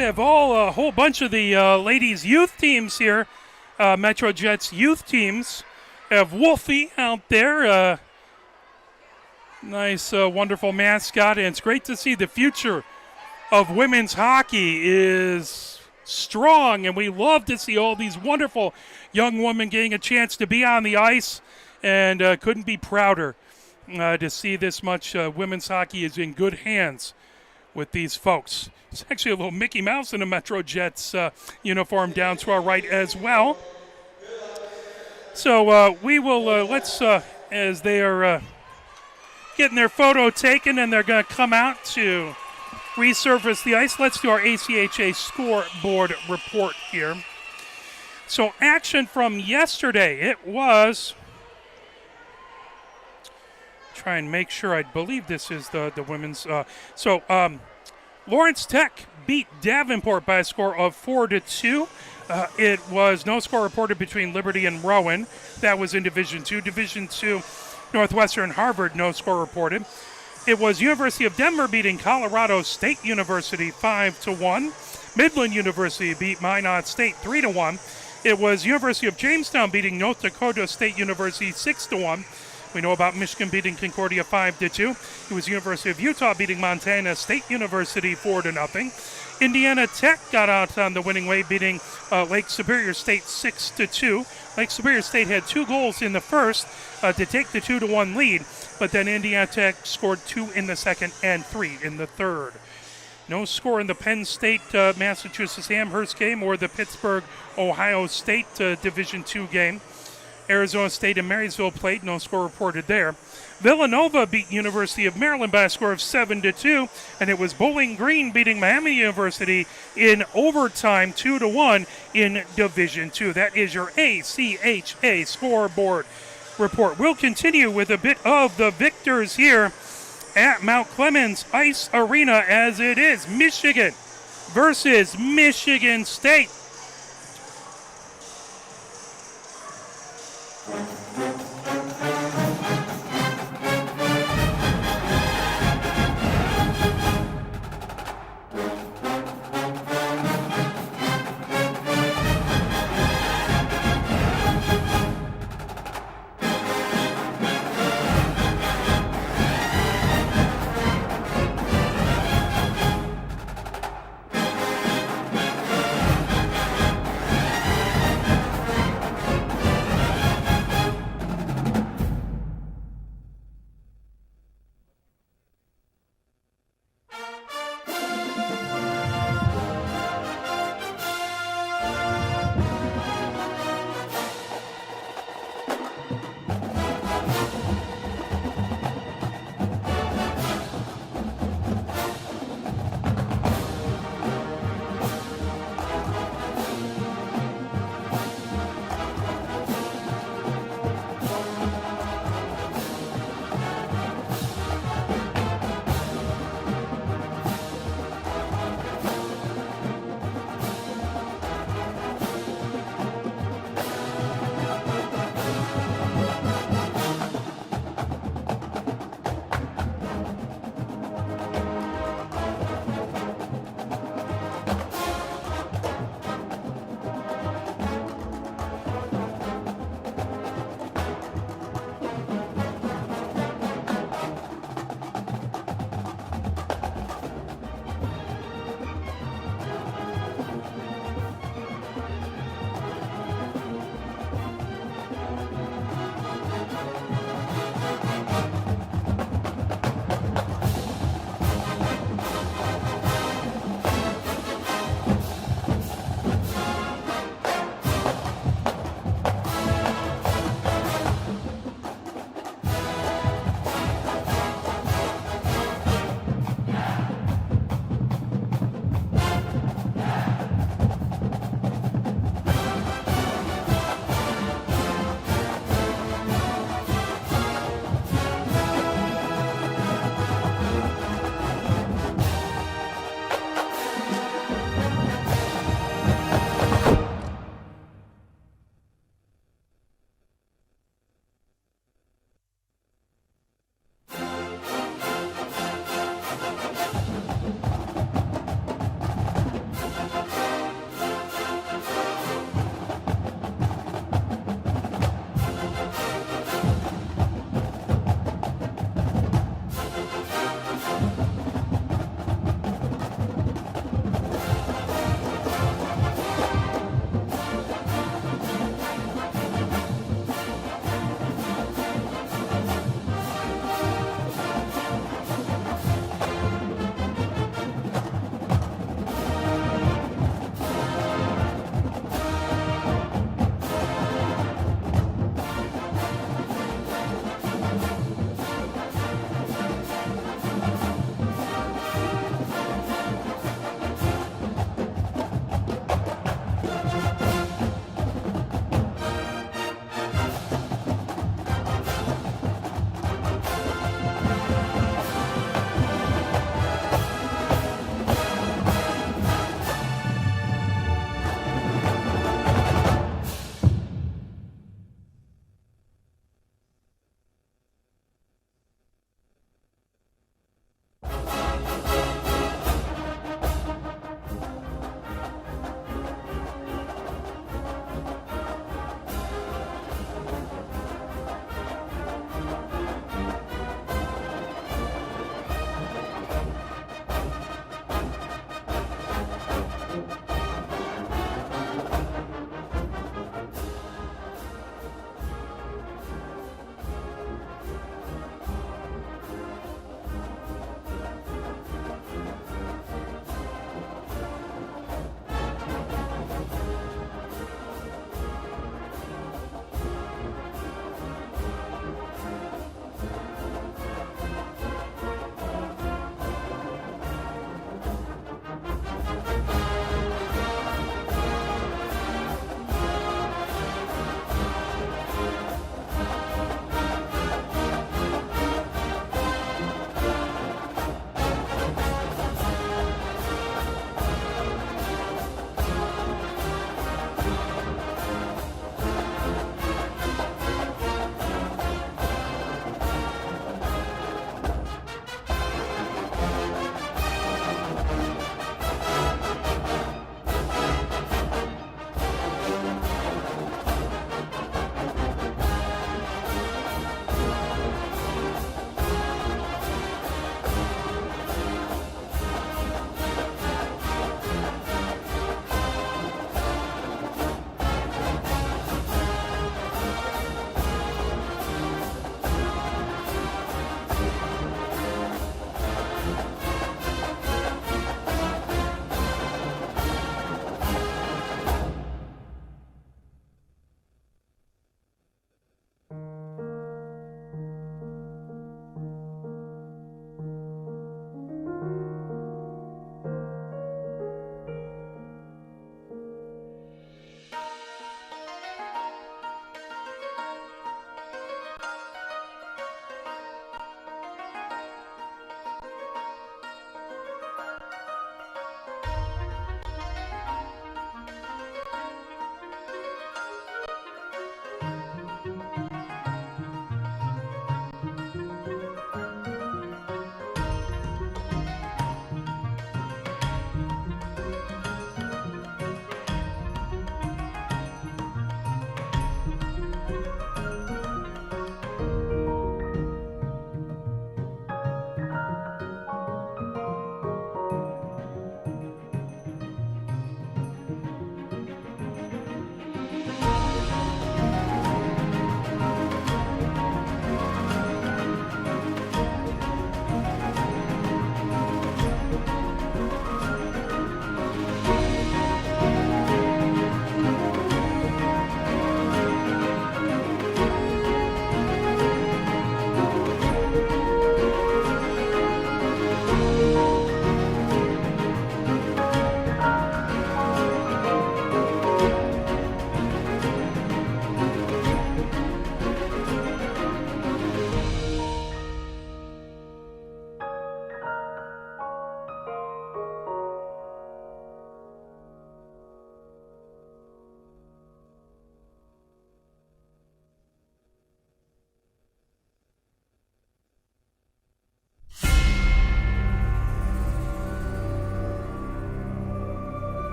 Have a whole bunch of the ladies' youth teams here. Metro Jets youth teams have Wolfie out there. Nice, wonderful mascot, and it's great to see the future of women's hockey is strong, and we love to see all these wonderful young women getting a chance to be on the ice, and couldn't be prouder to see this much women's hockey is in good hands with these folks. It's actually a little Mickey Mouse in a Metro Jets uniform down to our right as well. So we will, let's, as they are getting their photo taken and they're going to come out to resurface the ice, let's do our ACHA scoreboard report here. So action from yesterday, it was, try and make sure, I believe this is the women's, Lawrence Tech beat Davenport by a score of 4-2. It was no score reported between Liberty and Rowan. That was in Division 2. Division 2, Northwestern Harvard, no score reported. It was University of Denver beating Colorado State University 5-1. Midland University beat Minot State 3-1. It was University of Jamestown beating North Dakota State University 6-1. We know about Michigan beating Concordia 5-2. It was University of Utah beating Montana State University 4-0. Indiana Tech got out on the winning way, beating Lake Superior State 6-2. Lake Superior State had 2 goals in the first to take the 2-1 lead, but then Indiana Tech scored 2 in the second and 3 in the third. No score in the Penn State Massachusetts Amherst game or the Pittsburgh Ohio State Division 2 game. Arizona State and Marysville played, no score reported there. Villanova beat University of Maryland by a score of 7-2, and it was Bowling Green beating Miami University in overtime 2-1 in Division 2. That is your ACHA scoreboard report. We'll continue with a bit of the victors here at Mount Clemens Ice Arena, as it is Michigan versus Michigan State.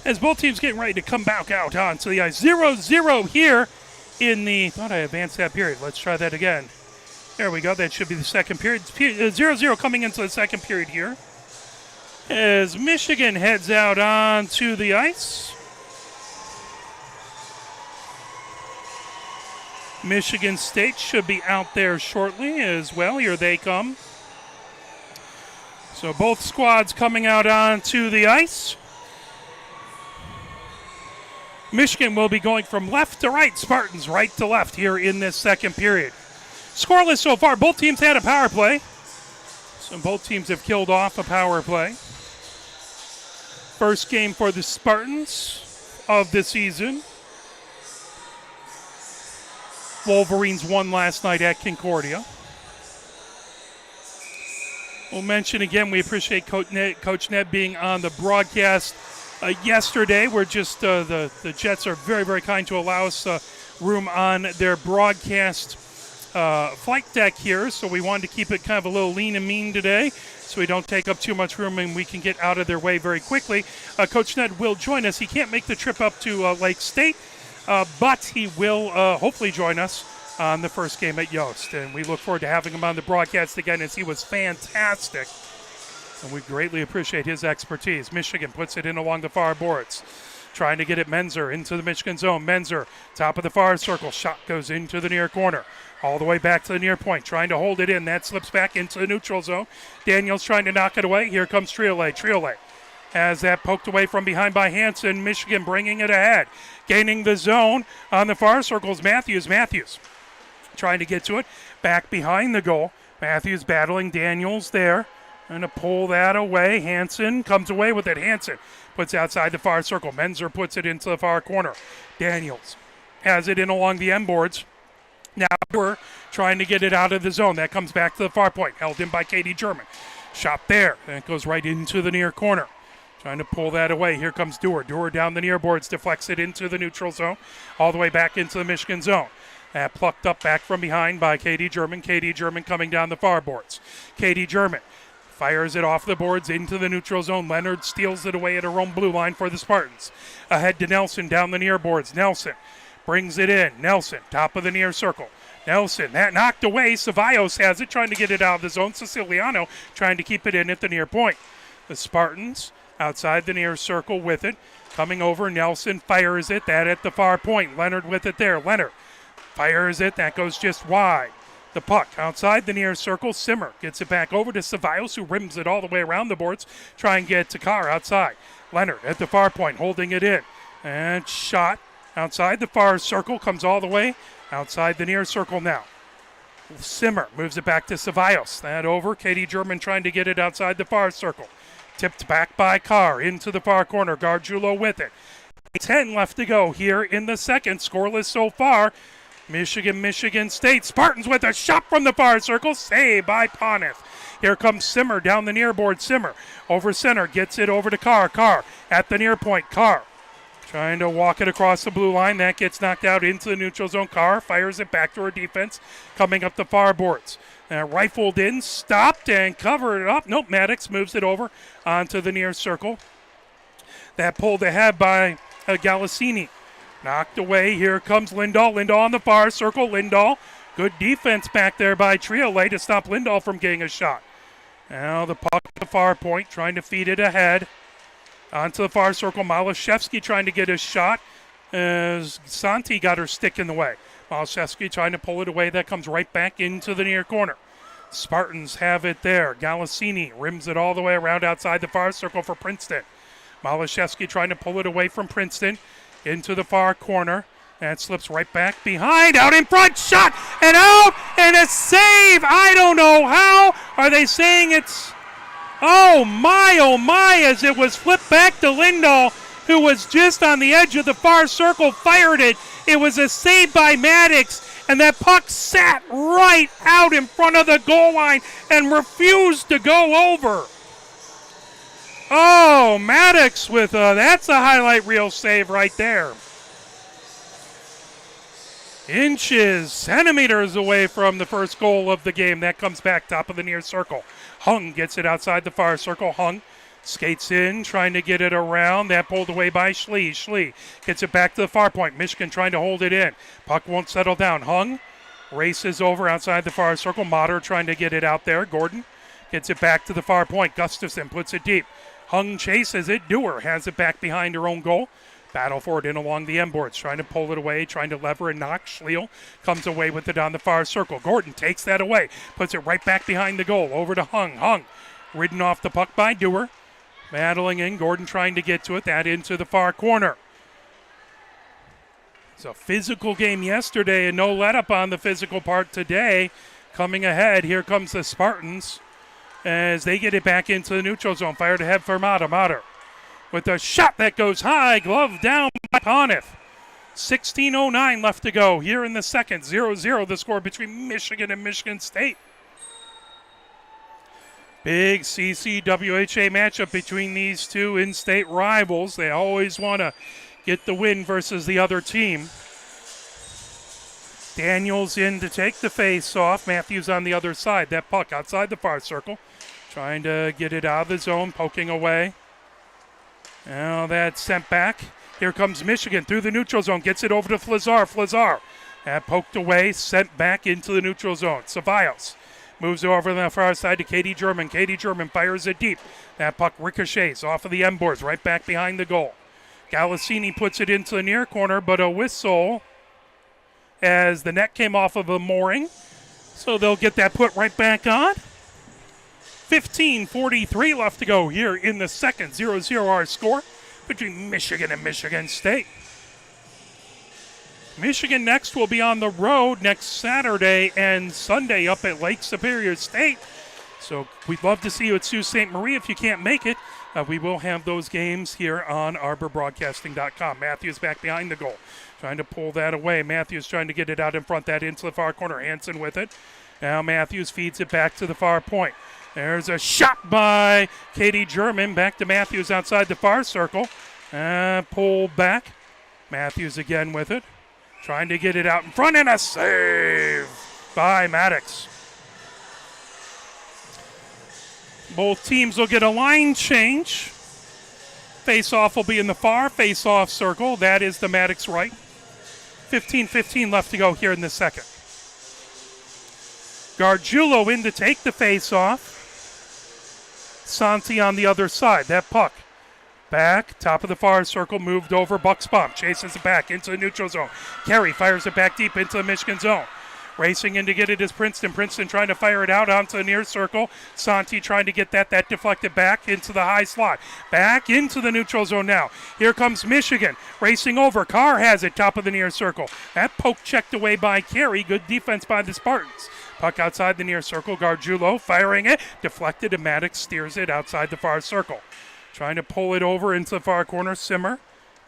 as both teams getting ready to come back out onto the ice. 0-0 here in the, thought I advanced that period. Let's try that again. There we go. That should be the second period. 0-0 coming into the second period here as Michigan heads out onto the ice. Michigan State should be out there shortly as well. Here they come. So both squads coming out onto the ice. Michigan will be going from left to right, Spartans right to left here in this second period. Scoreless so far. Both teams had a power play. So both teams have killed off a power play. First game for the Spartans of the season. Wolverines won last night at Concordia. We'll mention again, we appreciate Coach Ned being on the broadcast yesterday. We're just, the Jets are very, very kind to allow us room on their broadcast flight deck here, so we wanted to keep it kind of a little lean and mean today so we don't take up too much room and we can get out of their way very quickly. Coach Ned will join us. He can't make the trip up to Lake State, but he will hopefully join us on the first game at Yost, and we look forward to having him on the broadcast again as he was fantastic, and we greatly appreciate his expertise. Michigan puts it in along the far boards. Trying to get it Menzer into the Michigan zone. Menzer, top of the far circle. Shot goes into the near corner. All the way back to the near point. Trying to hold it in. That slips back into the neutral zone. Daniels trying to knock it away. Here comes Triolet. Triolet has that poked away from behind by Hansen. Michigan bringing it ahead. Gaining the zone on the far circles. Matthews trying to get to it. Back behind the goal. Matthews battling Daniels there. Trying to pull that away. Hansen comes away with it. Hansen puts outside the far circle. Menzer puts it into the far corner. Daniels has it in along the end boards. Now we're trying to get it out of the zone. That comes back to the far point. Held in by Katie German. Shot there. That goes right into the near corner. Trying to pull that away. Here comes Dewar. Dewar down the near boards. Deflects it into the neutral zone. All the way back into the Michigan zone. That plucked up back from behind by Katie German. Katie German coming down the far boards. Katie German fires it off the boards into the neutral zone. Leonard steals it away at her own blue line for the Spartans. Ahead to Nelson down the near boards. Nelson brings it in. Nelson, top of the near circle. Nelson, that knocked away. Ceballos has it, trying to get it out of the zone. Siciliano trying to keep it in at the near point. The Spartans outside the near circle with it. Coming over, Nelson fires it. That at the far point. Leonard with it there. Leonard fires it. That goes just wide. The puck outside the near circle. Simmer gets it back over to Ceballos, who rims it all the way around the boards. Try and get to Carr outside. Leonard at the far point, holding it in. And shot outside the far circle. Comes all the way outside the near circle now. Simmer moves it back to Ceballos. That over. Katie German trying to get it outside the far circle. Tipped back by Carr into the far corner. Gargiulo with it. 10 left to go here in the second. Scoreless so far. Michigan State. Spartans with a shot from the far circle. Saved by Poneth. Here comes Simmer down the near board. Simmer over center. Gets it over to Carr. Carr at the near point. Carr trying to walk it across the blue line. That gets knocked out into the neutral zone. Carr fires it back to her defense. Coming up the far boards. Rifled in. Stopped and covered it up. Nope. Maddox moves it over onto the near circle. That pulled ahead by Galassini. Knocked away. Here comes Lindahl. Lindahl on the far circle. Lindahl. Good defense back there by Triolet to stop Lindahl from getting a shot. Now the puck at the far point, trying to feed it ahead. Onto the far circle. Malashevsky trying to get a shot as Santi got her stick in the way. Malashevsky trying to pull it away. That comes right back into the near corner. Spartans have it there. Galassini rims it all the way around outside the far circle for Princeton. Malashevsky trying to pull it away from Princeton. Into the far corner. And slips right back behind. Out in front. Shot. And out. And a save. I don't know how. Are they saying it's... Oh my, as it was flipped back to Lindahl, who was just on the edge of the far circle, fired it. It was a save by Maddox. And that puck sat right out in front of the goal line and refused to go over. Oh, Maddox with that's a highlight reel save right there. Inches, centimeters away from the first goal of the game. That comes back top of the near circle. Hung gets it outside the far circle. Hung Skates in, trying to get it around. That pulled away by Schlee. Schlee gets it back to the far point. Michigan trying to hold it in. Puck won't settle down. Hung races over outside the far circle. Motter trying to get it out there. Gordon gets it back to the far point. Gustafson puts it deep. Hung chases it. Dewar has it back behind her own goal. Battle for it in along the end boards. Trying to pull it away. Trying to lever and knock. Schleal comes away with it on the far circle. Gordon takes that away. Puts it right back behind the goal. Over to Hung. Hung ridden off the puck by Dewar. Battling in. Gordon trying to get to it. That into the far corner. It's a physical game yesterday and no let up on the physical part today. Coming ahead. Here comes the Spartans as they get it back into the neutral zone. Fired ahead for Motter. Motter with a shot that goes high. Glove down by Conniff. 16:09 left to go here in the second. 0-0 the score between Michigan and Michigan State. Big CCWHA matchup between these two in-state rivals. They always want to get the win versus the other team. Daniels in to take the face off. Matthews on the other side. That puck outside the far circle. Trying to get it out of the zone, poking away. Now that's sent back. Here comes Michigan through the neutral zone. Gets it over to Flazar. Flazar. That poked away, sent back into the neutral zone. Ceballos moves over on the far side to Katie German. Katie German fires it deep. That puck ricochets off of the end boards, right back behind the goal. Galassini puts it into the near corner, but a whistle as the net came off of a mooring. So they'll get that put right back on. 15:43 left to go here in the second. 0-0 our score between Michigan and Michigan State. Michigan next will be on the road next Saturday and Sunday up at Lake Superior State. So we'd love to see you at Sault Ste. Marie if you can't make it. We will have those games here on arborbroadcasting.com. Matthews back behind the goal. Trying to pull that away. Matthews trying to get it out in front. That into the far corner. Hansen with it. Now Matthews feeds it back to the far point. There's a shot by Katie German. Back to Matthews outside the far circle. Pulled back. Matthews again with it. Trying to get it out in front, and a save by Maddox. Both teams will get a line change. Face-off will be in the far face-off circle. That is the Maddox right. 15:15 left to go here in the second. Gargiulo in to take the face-off. Santi on the other side. That puck back, top of the far circle, moved over. Bucksbaum chases it back into the neutral zone. Carey fires it back deep into the Michigan zone. Racing in to get it is Princeton. Princeton trying to fire it out onto the near circle. Santi trying to get that deflected back into the high slot. Back into the neutral zone now. Here comes Michigan. Racing over. Carr has it, top of the near circle. That poke checked away by Carey. Good defense by the Spartans. Puck outside the near circle. Gargiulo firing it. Deflected, and Maddox steers it outside the far circle. Trying to pull it over into the far corner. Simmer.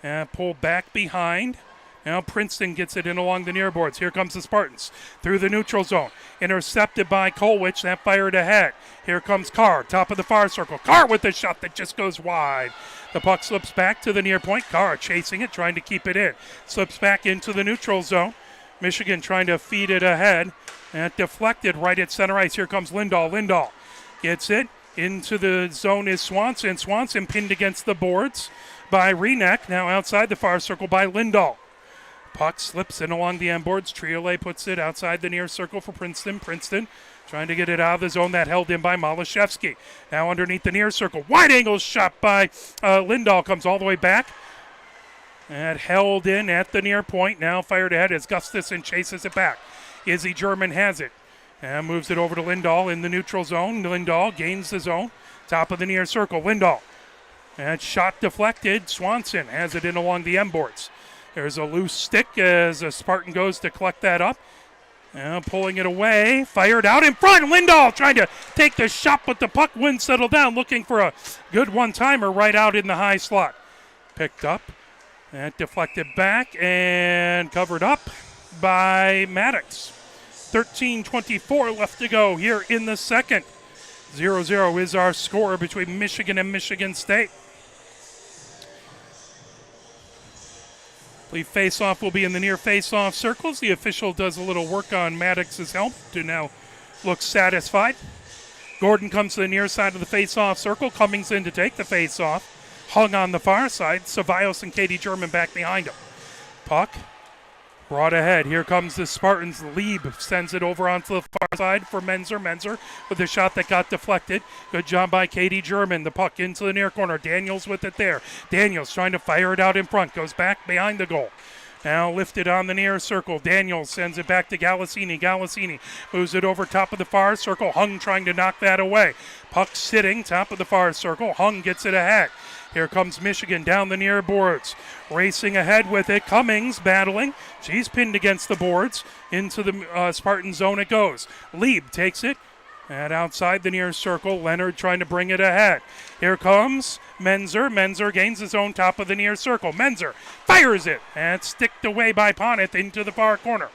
And pull back behind. Now Princeton gets it in along the near boards. Here comes the Spartans through the neutral zone. Intercepted by Kolwich. That fired ahead. Here comes Carr, top of the far circle. Carr with the shot that just goes wide. The puck slips back to the near point. Carr chasing it, trying to keep it in. Slips back into the neutral zone. Michigan trying to feed it ahead. And deflected right at center ice. Here comes Lindahl. Lindahl gets it. Into the zone is Swanson. Swanson pinned against the boards by Renek. Now outside the far circle by Lindahl. Puck slips in along the end boards. Triolet puts it outside the near circle for Princeton. Princeton trying to get it out of the zone. That held in by Malashevsky. Now underneath the near circle. Wide angle shot by Lindahl. Comes all the way back. And held in at the near point. Now fired ahead as Gustafson chases it back. Izzy German has it. And moves it over to Lindahl in the neutral zone. Lindahl gains the zone. Top of the near circle. Lindahl. And shot deflected. Swanson has it in along the end boards. There's a loose stick as a Spartan goes to collect that up. And pulling it away. Fired out in front. Lindahl trying to take the shot, but the puck wouldn't settle down. Looking for a good one-timer right out in the high slot. Picked up. And deflected back and covered up by Maddox. 13:24 left to go here in the second. 0-0 is our score between Michigan and Michigan State. The face-off will be in the near face-off circles. The official does a little work on Maddox's helmet to now look satisfied. Gordon comes to the near side of the face-off circle. Cummings in to take the face-off. Hung on the far side. Ceballos and Katie German back behind him. Puck brought ahead. Here comes the Spartans. Lieb sends it over onto the far side for Menzer. Menzer with a shot that got deflected. Good job by Katie German. The puck into the near corner. Daniels with it there. Daniels trying to fire it out in front. Goes back behind the goal. Now lifted on the near circle. Daniels sends it back to Galasini. Galasini moves it over top of the far circle. Hung trying to knock that away. Puck sitting top of the far circle. Hung gets it ahead. Here comes Michigan down the near boards. Racing ahead with it. Cummings battling. She's pinned against the boards. Into the Spartan zone it goes. Lieb takes it. And outside the near circle, Leonard trying to bring it ahead. Here comes Menzer. Menzer gains his own top of the near circle. Menzer fires it. And sticked away by Poneth into the far corner.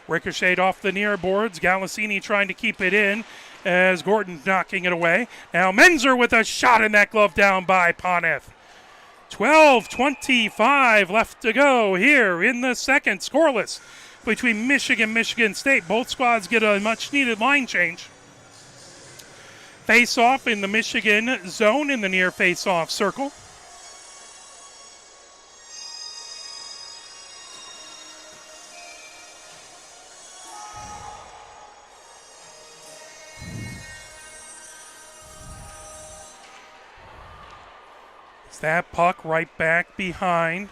Ricocheted off the near boards. Galasini trying to keep it in as Gordon knocking it away. Now Menzer with a shot in that glove down by Poneth. 12:25 left to go here in the second. Scoreless between Michigan State. Both squads get a much-needed line change. Face-off in the Michigan zone in the near face-off circle. It's that puck right back behind.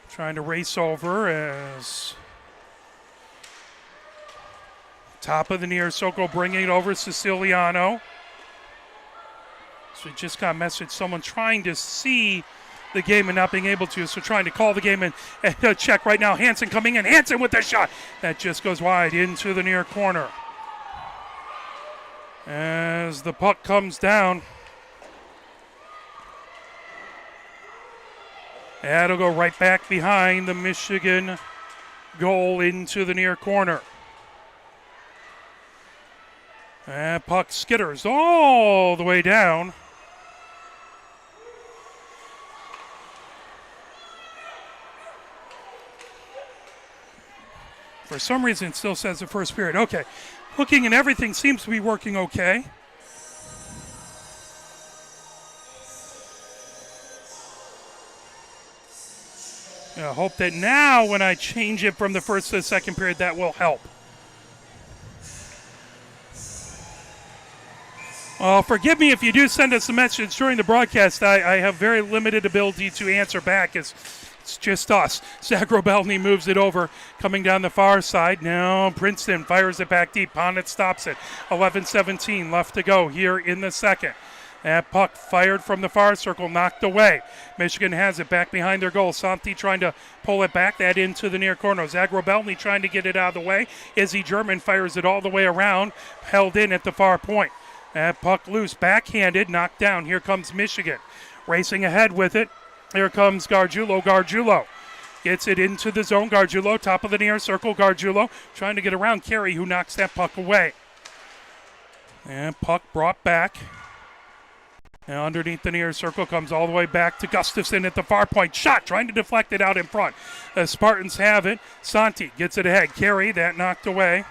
Trying to race over as top of the near circle, bringing it over Siciliano. So we just got a message, someone trying to see the game and not being able to, so trying to call the game and check right now. Hansen coming in. Hansen with the shot. That just goes wide into the near corner. As the puck comes down, that'll go right back behind the Michigan goal into the near corner. And puck skitters all the way down. For some reason, it still says the first period. Okay. Hooking and everything seems to be working okay. I hope that now when I change it from the first to the second period, that will help. Forgive me if you do send us a message during the broadcast. I have very limited ability to answer back. It's just us. Zach Robelny moves it over, coming down the far side. Now Princeton fires it back deep. Ponnet stops it. 11:17 left to go here in the second. That puck fired from the far circle, knocked away. Michigan has it back behind their goal. Santi trying to pull it back, that into the near corner. Zach Robelny trying to get it out of the way. Izzy German fires it all the way around, held in at the far point. That puck loose, backhanded, knocked down. Here comes Michigan. Racing ahead with it. Here comes Gargiulo. Gargiulo gets it into the zone. Gargiulo, top of the near circle. Gargiulo trying to get around Carey, who knocks that puck away. And puck brought back. And underneath the near circle comes all the way back to Gustafson at the far point. Shot, trying to deflect it out in front. The Spartans have it. Santi gets it ahead. Carey, that knocked away.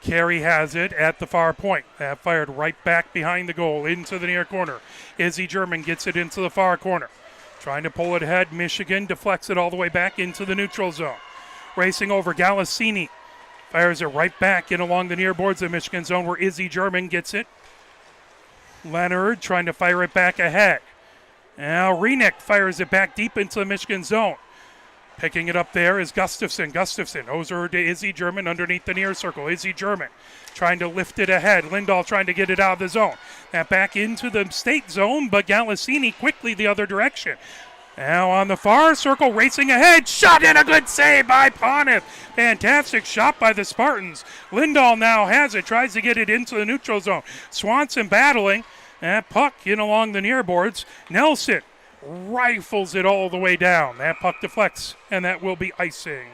Carey has it at the far point. That fired right back behind the goal into the near corner. Izzy German gets it into the far corner. Trying to pull it ahead. Michigan deflects it all the way back into the neutral zone. Racing over Galasini. Fires it right back in along the near boards of the Michigan zone where Izzy German gets it. Leonard trying to fire it back ahead. Now Renick fires it back deep into the Michigan zone. Picking it up there is Gustafson. Gustafson over to Izzy German underneath the near circle. Izzy German trying to lift it ahead. Lindahl trying to get it out of the zone. That back into the state zone, but Galasini quickly the other direction. Now on the far circle, racing ahead. Shot and a good save by Poneth. Fantastic shot by the Spartans. Lindahl now has it. Tries to get it into the neutral zone. Swanson battling. That puck in along the near boards. Nelson rifles it all the way down. That puck deflects, and that will be icing.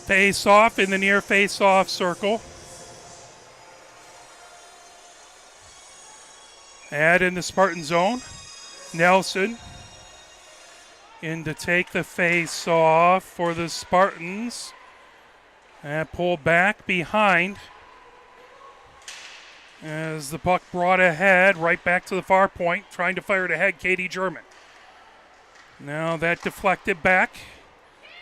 Face off in the near face off circle. And in the Spartan zone, Nelson in to take the face off for the Spartans. And pull back behind as the puck brought ahead, right back to the far point, trying to fire it ahead, Katie German. Now that deflected back,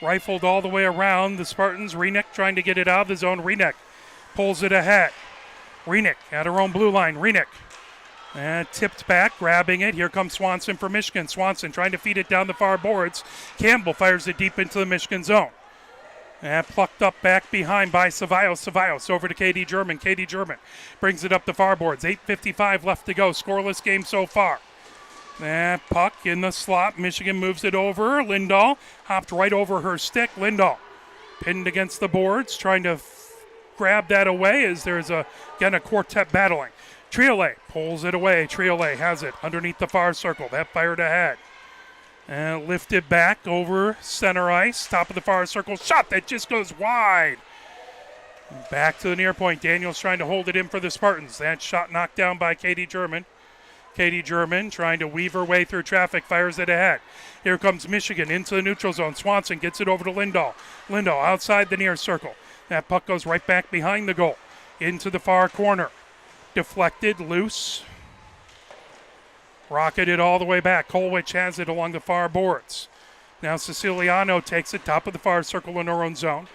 rifled all the way around. The Spartans, Renick trying to get it out of the zone. Renick pulls it ahead. Renick at her own blue line. Renick and tipped back, grabbing it. Here comes Swanson for Michigan. Swanson trying to feed it down the far boards. Campbell fires it deep into the Michigan zone. And plucked up back behind by Cevallos. Cevallos over to Katie German. Katie German brings it up the far boards. 8:55 left to go. Scoreless game so far. And puck in the slot. Michigan moves it over. Lindahl hopped right over her stick. Lindahl pinned against the boards, trying to grab that away as there's again a quartet battling. Triolet pulls it away. Triolet has it underneath the far circle. That fired ahead. And lifted back over center ice. Top of the far circle. Shot that just goes wide. Back to the near point. Daniels trying to hold it in for the Spartans. That shot knocked down by Katie German. Katie German trying to weave her way through traffic. Fires it ahead. Here comes Michigan into the neutral zone. Swanson gets it over to Lindahl. Lindahl outside the near circle. That puck goes right back behind the goal. Into the far corner. Deflected, loose. Rocketed all the way back. Kolwich has it along the far boards. Now Siciliano takes it top of the far circle in her own zone.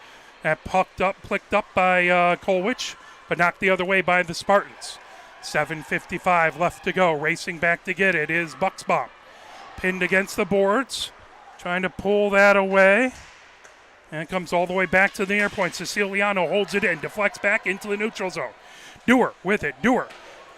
That pucked up, plicked up by Kolwich, but knocked the other way by the Spartans. 7:55 left to go. Racing back to get it is Bucksbaum. Pinned against the boards. Trying to pull that away. And it comes all the way back to the near point. Siciliano holds it in, deflects back into the neutral zone. Dewar with it. Dewar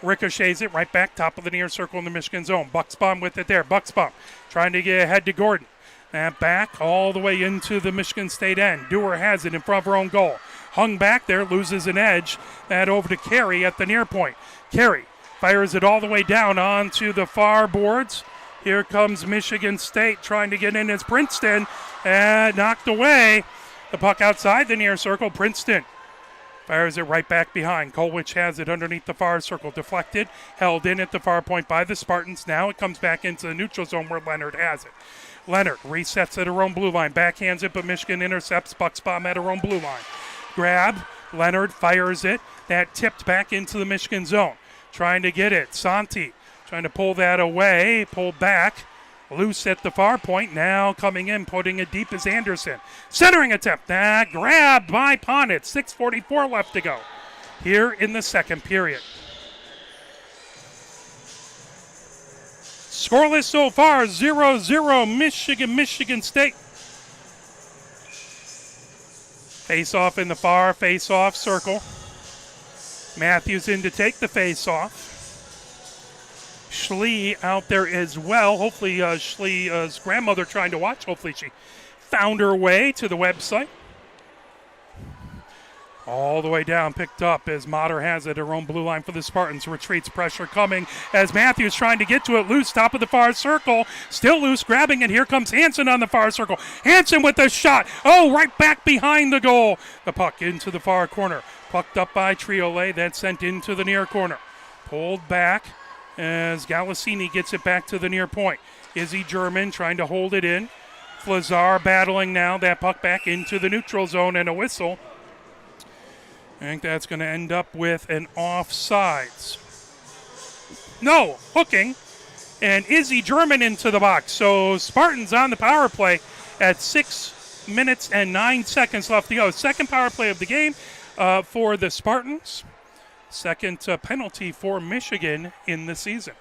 ricochets it right back top of the near circle in the Michigan zone. Bucksbaum with it there. Bucksbaum trying to get ahead to Gordon. And back all the way into the Michigan State end. Dewar has it in front of her own goal. Hung back there, loses an edge. That over to Carey at the near point. Carey fires it all the way down onto the far boards. Here comes Michigan State trying to get in as Princeton. And knocked away. The puck outside the near circle. Princeton fires it right back behind. Kolwich has it underneath the far circle. Deflected, held in at the far point by the Spartans. Now it comes back into the neutral zone where Leonard has it. Leonard resets at her own blue line. Backhands it, but Michigan intercepts. Bucksbaum at her own blue line. Grab. Leonard fires it. That tipped back into the Michigan zone. Trying to get it. Santi trying to pull that away. Pulled back. Loose at the far point. Now coming in, putting it deep is Anderson. Centering attempt. Grabbed by Ponitz. 6:44 left to go here in the second period. Scoreless so far, 0-0 Michigan State. Face-off in the far face-off circle. Matthews in to take the face-off. Schlee out there as well. Hopefully Schlee's grandmother trying to watch. Hopefully she found her way to the website. All the way down, picked up as Motter has it, her own blue line for the Spartans. Retreats, pressure coming as Matthews trying to get to it. Loose, top of the far circle. Still loose, grabbing it. Here comes Hansen on the far circle. Hansen with the shot. Oh, right back behind the goal. The puck into the far corner. Pucked up by Triolet, then sent into the near corner. Pulled back as Galassini gets it back to the near point. Izzy German trying to hold it in. Flazar battling now. That puck back into the neutral zone and a whistle. I think that's going to end up with an offsides. No, hooking. And Izzy German into the box. So Spartans on the power play at 6 minutes and 9 seconds left to go. Second power play of the game for the Spartans. Second penalty for Michigan in the season.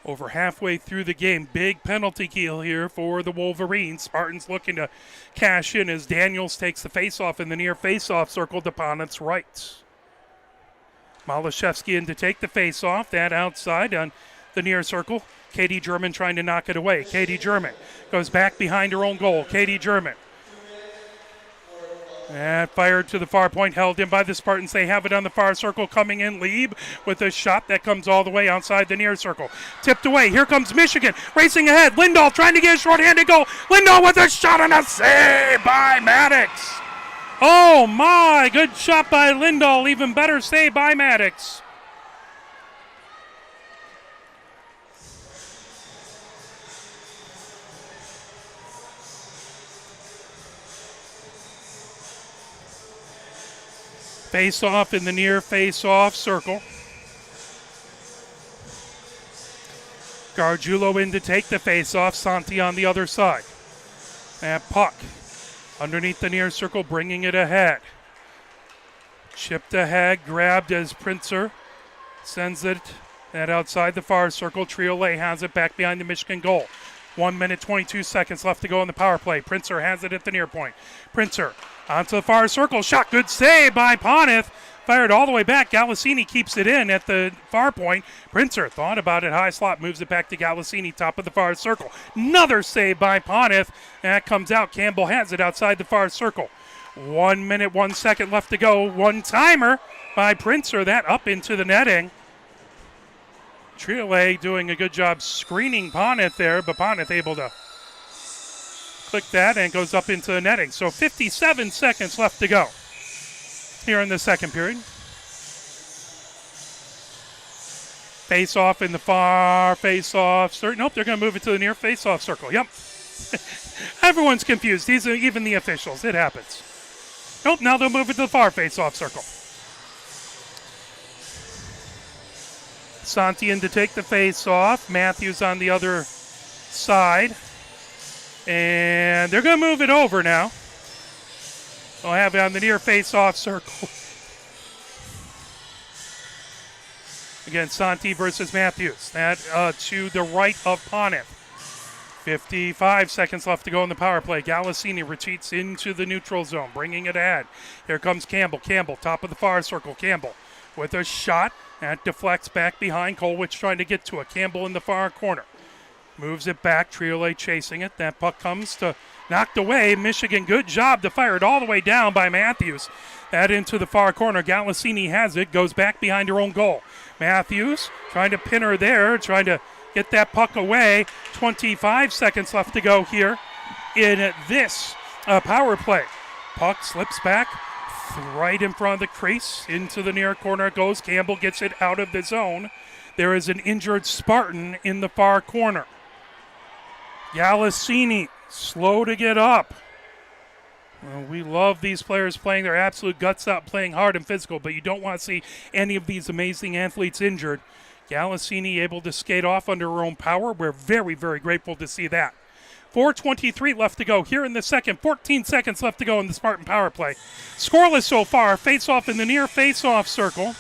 Over halfway through the game, big penalty kill here for the Wolverines. Spartans looking to cash in as Daniels takes the faceoff in the near faceoff circle to Ponitz right. Malashevsky in to take the faceoff. That outside on the near circle. Katie German trying to knock it away. Katie German goes back behind her own goal. Katie German. And fired to the far point, held in by the Spartans. They have it on the far circle coming in. Lieb with a shot that comes all the way outside the near circle. Tipped away. Here comes Michigan racing ahead. Lindahl trying to get a short-handed goal. Lindahl with a shot and a save by Maddox. Oh my, good shot by Lindahl. Even better save by Maddox. Face off in the near face off circle. Gargiulo in to take the face off. Santi on the other side. That puck underneath the near circle, bringing it ahead. Chipped ahead, grabbed as Princer sends it and outside the far circle. Triolet has it back behind the Michigan goal. 1 minute, 22 seconds left to go on the power play. Princer has it at the near point. Princer onto the far circle. Shot, good save by Poneth. Fired all the way back. Galassini keeps it in at the far point. Princer thought about it. High slot, moves it back to Galassini, top of the far circle. Another save by Poneth. That comes out. Campbell has it outside the far circle. 1 minute, 1 second left to go. One timer by Princer. That up into the netting. Triolet doing a good job screening Poneth there, but Poneth able to click that and goes up into the netting. So 57 seconds left to go here in the second period. Face off in the far face off. Nope, they're going to move it to the near face off circle. Yep. Everyone's confused. These are even the officials. It happens. Nope, now they'll move it to the far face off circle. Santi in to take the face off. Matthews on the other side. And they're going to move it over now. They'll have it on the near face-off circle. Again, Santi versus Matthews. That to the right of Poneth. 55 seconds left to go in the power play. Galassini retreats into the neutral zone, bringing it ahead. Here comes Campbell. Campbell, top of the far circle. Campbell with a shot. That deflects back behind. Colwich trying to get to it. Campbell in the far corner. Moves it back. Triolet chasing it. That puck comes to knocked away. Michigan, good job to fire it all the way down by Matthews. That into the far corner. Galassini has it. Goes back behind her own goal. Matthews trying to pin her there. Trying to get that puck away. 25 seconds left to go here in this power play. Puck slips back right in front of the crease. Into the near corner it goes. Campbell gets it out of the zone. There is an injured Spartan in the far corner. Galassini, slow to get up. Well, we love these players playing their absolute guts out, playing hard and physical, but you don't want to see any of these amazing athletes injured. Galassini able to skate off under her own power. We're very, very grateful to see that. 4:23 left to go here in the second. 14 seconds left to go in the Spartan power play. Scoreless so far. Face-off in the near face-off circle.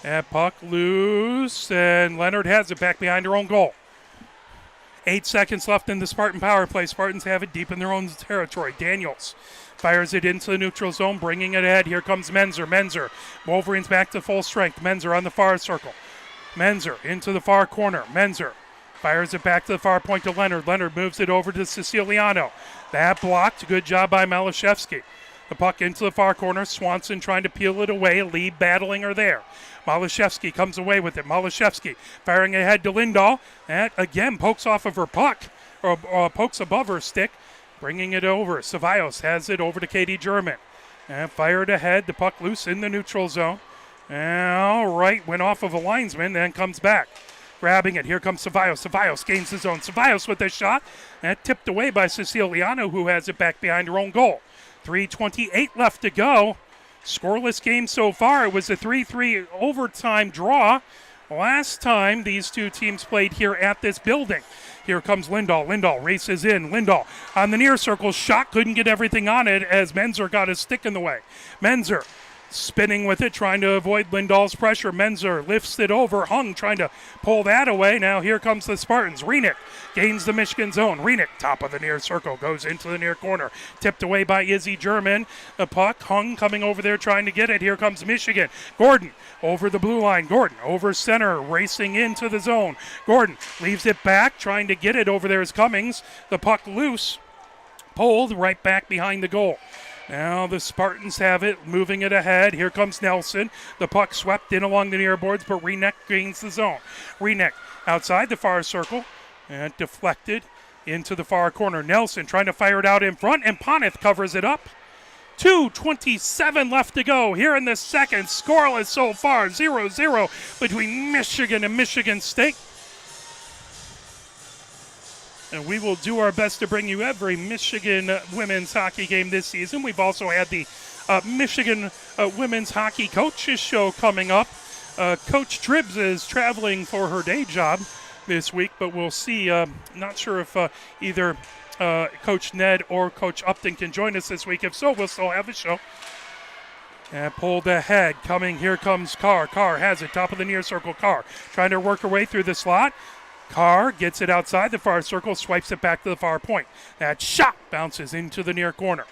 That puck loose, and Leonard has it back behind her own goal. 8 seconds left in the Spartan power play. Spartans have it deep in their own territory. Daniels fires it into the neutral zone, bringing it ahead. Here comes Menzer. Menzer. Wolverines back to full strength. Menzer on the far circle. Menzer into the far corner. Menzer fires it back to the far point to Leonard. Leonard moves it over to Siciliano. That blocked. Good job by Malashevsky. The puck into the far corner. Swanson trying to peel it away. Lee battling her there. Malashevsky comes away with it. Malashevsky firing ahead to Lindahl. That again pokes off of her puck, or pokes above her stick, bringing it over. Ceballos has it over to Katie German. And fired ahead. The puck loose in the neutral zone. All right, went off of a linesman, then comes back. Grabbing it. Here comes Ceballos. Ceballos gains the zone. Ceballos with a shot. That tipped away by Siciliano, who has it back behind her own goal. 3:28 left to go. Scoreless game so far. It was a 3-3 overtime draw last time these two teams played here at this building. Here comes Lindahl. Lindahl races in. Lindahl on the near circle. Shot, couldn't get everything on it as Menzer got his stick in the way. Menzer spinning with it, trying to avoid Lindahl's pressure. Menzer lifts it over. Hung trying to pull that away. Now here comes the Spartans. Renick gains the Michigan zone. Renick, top of the near circle, goes into the near corner. Tipped away by Izzy German. The puck, Hung coming over there trying to get it. Here comes Michigan. Gordon over the blue line. Gordon over center, racing into the zone. Gordon leaves it back, trying to get it over there is Cummings. The puck loose, pulled right back behind the goal. Now the Spartans have it, moving it ahead. Here comes Nelson. The puck swept in along the near boards, but Renick gains the zone. Renick outside the far circle and deflected into the far corner. Nelson trying to fire it out in front, and Poneth covers it up. 2:27 left to go here in the second. Scoreless so far, 0-0 between Michigan and Michigan State. And we will do our best to bring you every Michigan women's hockey game this season. We've also had the Michigan women's hockey coaches show coming up. Coach Tribbs is traveling for her day job this week, but we'll see. Not sure if either Coach Ned or Coach Upton can join us this week. If so, we'll still have a show. And pulled ahead. Here comes Carr. Carr has it, top of the near circle. Carr trying to work her way through the slot. Carr gets it outside the far circle, swipes it back to the far point. That shot bounces into the near corner.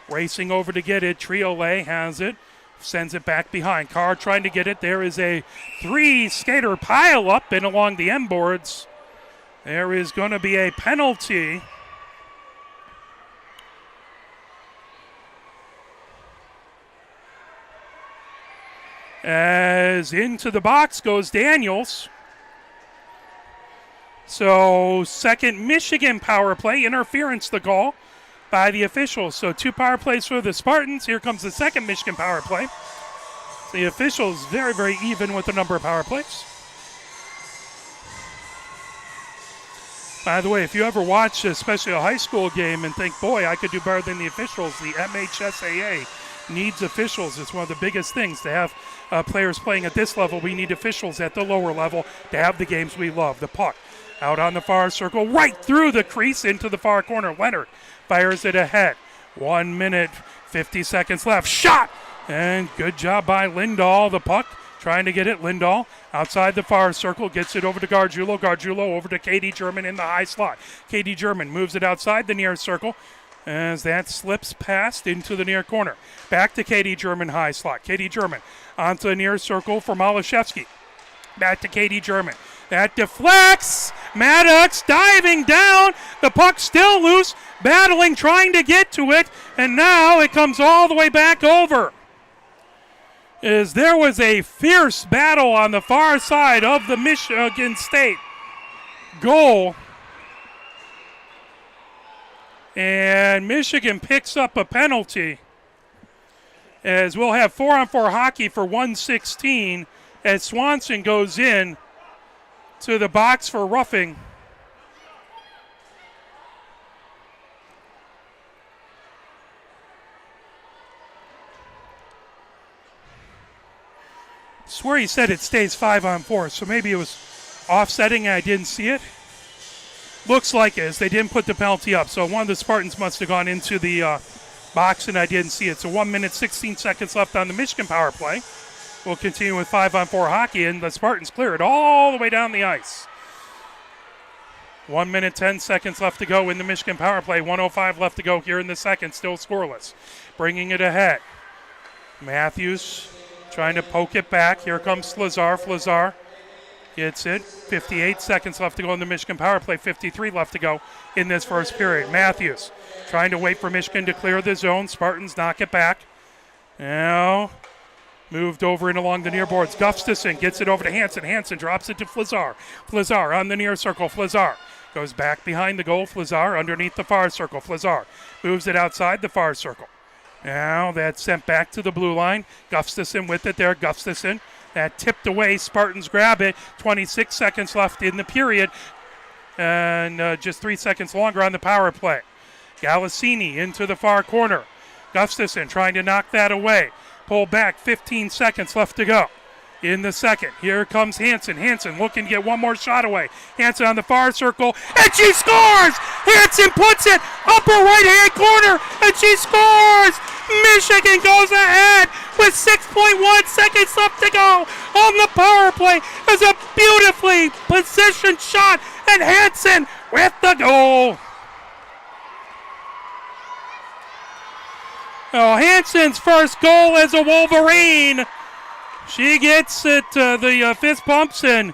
Racing over to get it. Triolet has it. Sends it back behind. Carr trying to get it. There is a 3-skater pile up and along the end boards. There is going to be a penalty. As into the box goes Daniels. So second Michigan power play, interference the call by the officials. So 2 power plays for the Spartans. Here comes the second Michigan power play. The officials very, very even with the number of power plays. By the way, if you ever watch especially a high school game and think, boy, I could do better than the officials, the MHSAA needs officials. It's one of the biggest things to have players playing at this level. We need officials at the lower level to have the games we love. The puck out on the far circle, right through the crease into the far corner. Leonard fires it ahead. 1 minute, 50 seconds left. Shot! And good job by Lindahl. The puck trying to get it. Lindahl outside the far circle, gets it over to Gargiulo. Gargiulo over to Katie German in the high slot. Katie German moves it outside the near circle as that slips past into the near corner. Back to Katie German high slot. Katie German onto the near circle for Malashevsky. Back to Katie German. That deflects. Maddox diving down. The puck still loose. Battling, trying to get to it. And now it comes all the way back over. As there was a fierce battle on the far side of the Michigan State goal. And Michigan picks up a penalty. As we'll have 4-on-4 hockey for 1:16 as Swanson goes in to the box for roughing. I swear he said it stays 5-on-4, so maybe it was offsetting and I didn't see it. Looks like it, as they didn't put the penalty up. So one of the Spartans must have gone into the box and I didn't see it. So 1 minute, 16 seconds left on the Michigan power play. We'll continue with 5-on-4 hockey, and the Spartans clear it all the way down the ice. 1 minute, 10 seconds left to go in the Michigan power play. 1:05 left to go here in the second, still scoreless. Bringing it ahead. Matthews trying to poke it back. Here comes Flazar. Flazar gets it. 58 seconds left to go in the Michigan power play. 53 left to go in this first period. Matthews trying to wait for Michigan to clear the zone. Spartans knock it back. Now moved over and along the near boards. Gustafson gets it over to Hansen. Hansen drops it to Flazar. Flazar on the near circle. Flazar goes back behind the goal. Flazar underneath the far circle. Flazar moves it outside the far circle. Now that's sent back to the blue line. Gustafson with it there. Gustafson. That tipped away. Spartans grab it. 26 seconds left in the period. And just 3 seconds longer on the power play. Galassini into the far corner. Gustafson trying to knock that away. Pull back, 15 seconds left to go in the second. Here comes Hansen. Hansen looking to get one more shot away. Hansen on the far circle, and she scores! Hansen puts it upper right-hand corner, and she scores! Michigan goes ahead with 6.1 seconds left to go on the power play. There's a beautifully positioned shot, and Hansen with the goal. Oh, Hansen's first goal as a Wolverine. She gets it, the fist pumps in.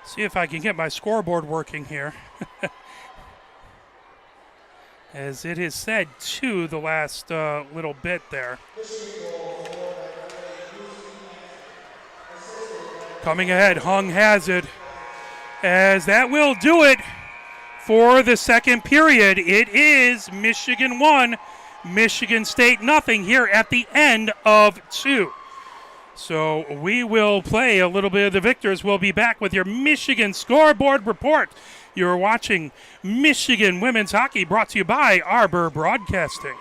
See if I can get my scoreboard working here. As it has said 2 the last little bit there. Coming ahead, Hung has it. As that will do it for the second period. It is Michigan 1, Michigan State nothing here at the end of 2. So we will play a little bit of the victors. We'll be back with your Michigan scoreboard report. You're watching Michigan Women's Hockey, brought to you by Arbor Broadcasting.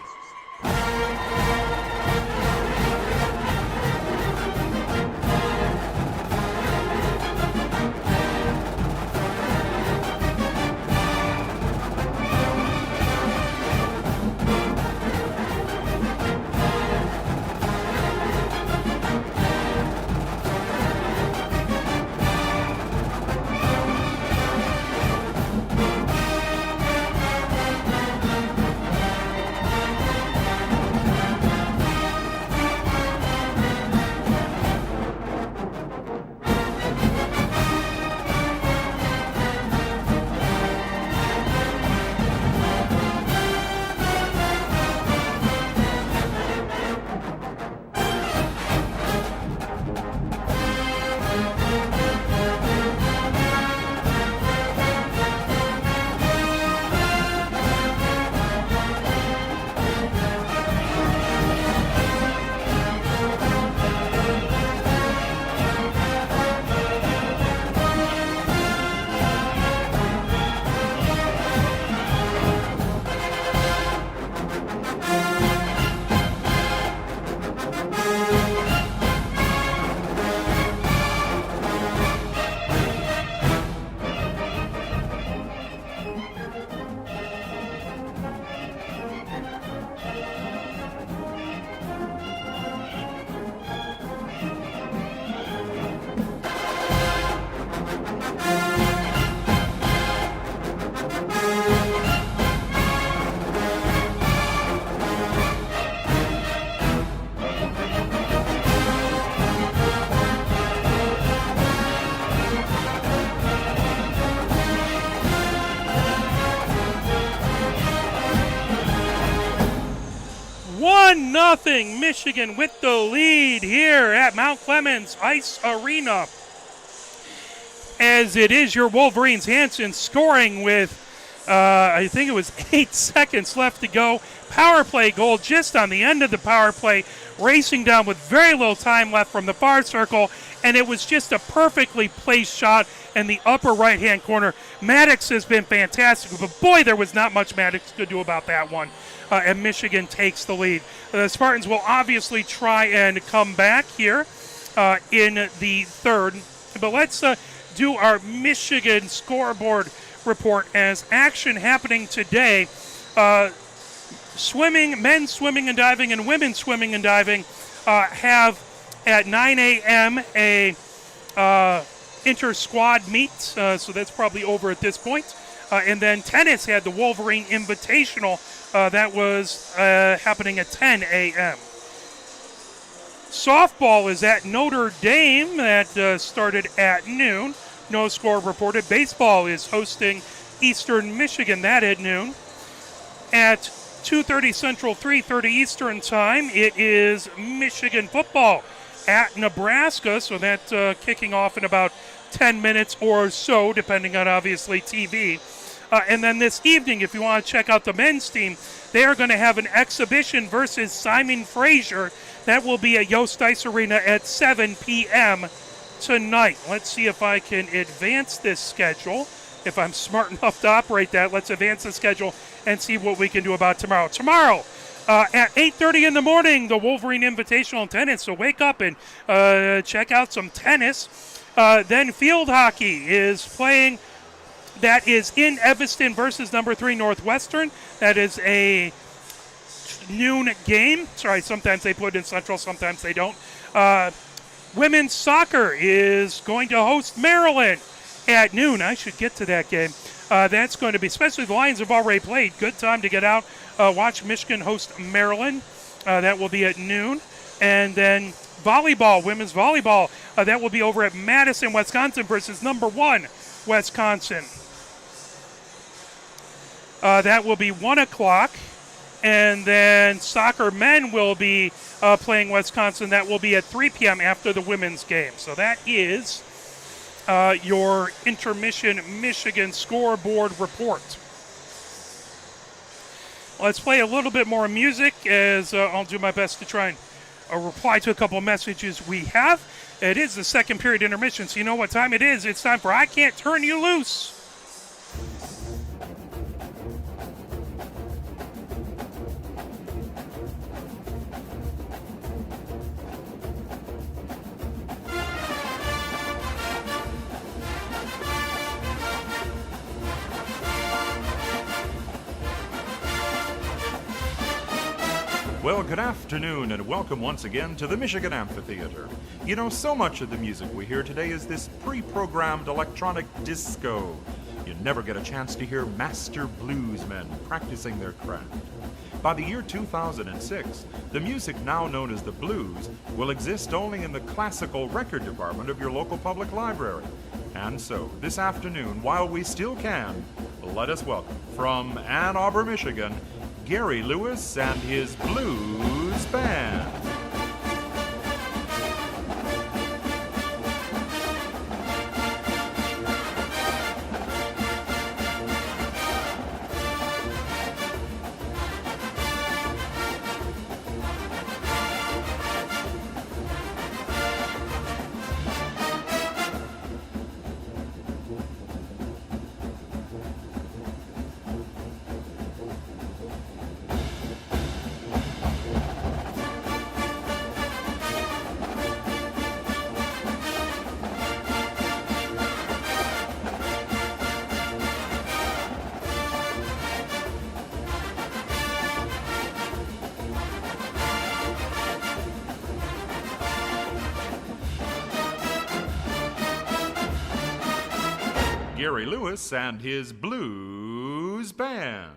Nothing. Michigan with the lead here at Mount Clemens Ice Arena. As it is your Wolverines, Hansen scoring with, I think it was 8 seconds left to go. Power play goal just on the end of the power play, racing down with very little time left from the far circle, and it was just a perfectly placed shot in the upper right-hand corner. Maddox has been fantastic, but boy, there was not much Maddox could do about that one. And Michigan takes the lead. The Spartans will obviously try and come back here in the third. But let's do our Michigan scoreboard report as action happening today. Swimming, men's swimming and diving, and women's swimming and diving have at 9 a.m. a inter-squad meet, so that's probably over at this point. And then tennis had the Wolverine Invitational. That was happening at 10 a.m. Softball is at Notre Dame. That started at noon. No score reported. Baseball is hosting Eastern Michigan. That at noon. At 2:30 Central, 3:30 Eastern time, it is Michigan football at Nebraska. So that's kicking off in about 10 minutes or so, depending on obviously TV. And then this evening, if you want to check out the men's team, they are going to have an exhibition versus Simon Fraser. That will be at Yost Ice Arena at 7 p.m. tonight. Let's see if I can advance this schedule. If I'm smart enough to operate that, let's advance the schedule and see what we can do about tomorrow. Tomorrow, at 8:30 in the morning, the Wolverine Invitational tennis. So wake up and check out some tennis. Then field hockey is playing. That is in Evanston versus number 3 Northwestern. That is a noon game. Sorry, sometimes they put it in Central, sometimes they don't. Women's soccer is going to host Maryland at noon. I should get to that game. That's going to be, especially the Lions have already played. Good time to get out, watch Michigan host Maryland. That will be at noon. And then volleyball, women's volleyball, that will be over at Madison, Wisconsin versus number 1 Wisconsin. That will be 1 o'clock. And then soccer men will be playing Wisconsin. That will be at 3 p.m. after the women's game. So that is your intermission Michigan scoreboard report. Let's play a little bit more music as I'll do my best to try and reply to a couple of messages we have. It is the second period intermission, so you know what time it is. It's time for I Can't Turn You Loose. Well, good afternoon and welcome once again to the Michigan Amphitheater. You know, so much of the music we hear today is this pre-programmed electronic disco. You never get a chance to hear master bluesmen practicing their craft. By the year 2006, the music now known as the blues will exist only in the classical record department of your local public library. And so, this afternoon, while we still can, let us welcome from Ann Arbor, Michigan, Gary Lewis and his blues band. Gary Lewis and his blues band.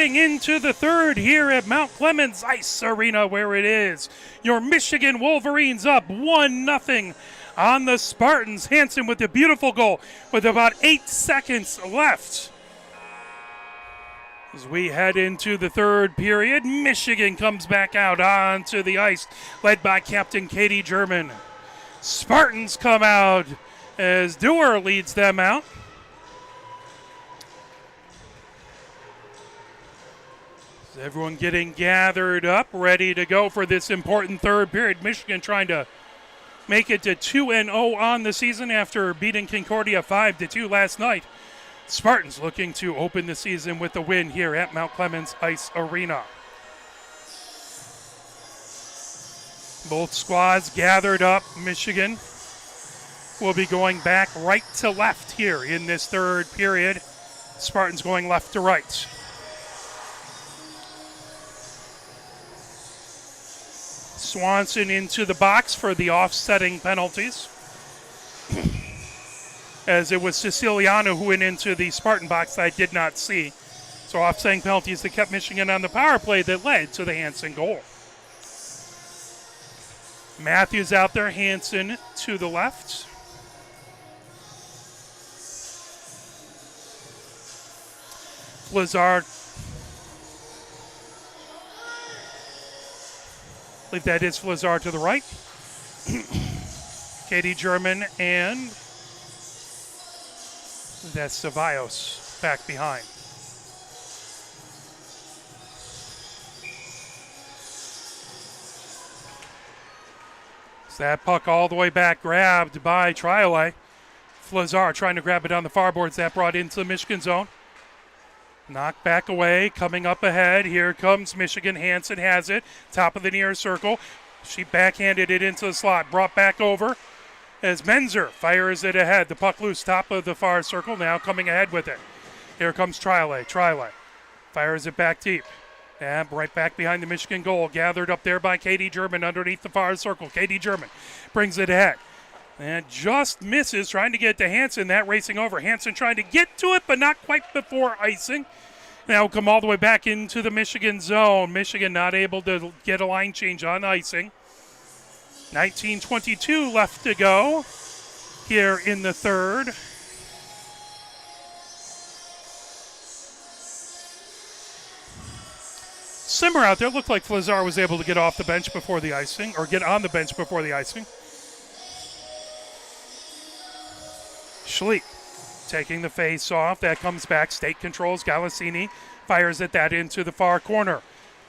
heading into the third here at Mount Clemens Ice Arena, where it is your Michigan Wolverines up 1-0 on the Spartans. Hansen with a beautiful goal with about 8 seconds left. As we head into the third period, Michigan comes back out onto the ice, led by Captain Katie German. Spartans come out as Dewar leads them out. Is everyone getting gathered up, ready to go for this important third period? Michigan trying to make it to 2-0 on the season after beating Concordia 5-2 last night. Spartans looking to open the season with a win here at Mount Clemens Ice Arena. Both squads gathered up. Michigan will be going back right to left here in this third period. Spartans going left to right. Swanson into the box for the offsetting penalties. As it was Siciliano who went into the Spartan box I did not see. So offsetting penalties that kept Michigan on the power play that led to the Hansen goal. Matthews out there, Hansen to the left. Lazard, I believe that is Lazard to the right. Katie German and that's Ceballos back behind. So that puck all the way back, grabbed by Triole. Flazar trying to grab it on the far boards. That brought into the Michigan zone. Knocked back away, coming up ahead. Here comes Michigan. Hansen has it. Top of the near circle. She backhanded it into the slot. Brought back over as Menzer fires it ahead. The puck loose, top of the far circle. Now coming ahead with it. Here comes Triole. Triole fires it back deep. And right back behind the Michigan goal. Gathered up there by Katie German underneath the far circle. Katie German brings it ahead. And just misses trying to get it to Hansen. That racing over. Hansen trying to get to it, but not quite before icing. Now come all the way back into the Michigan zone. Michigan not able to get a line change on icing. 19:22 left to go here in the third. Simmer out there. Looked like Flazar was able to get off the bench before the icing, or get on the bench before the icing. Schleet taking the face off. That comes back. State controls. Galassini fires it that into the far corner.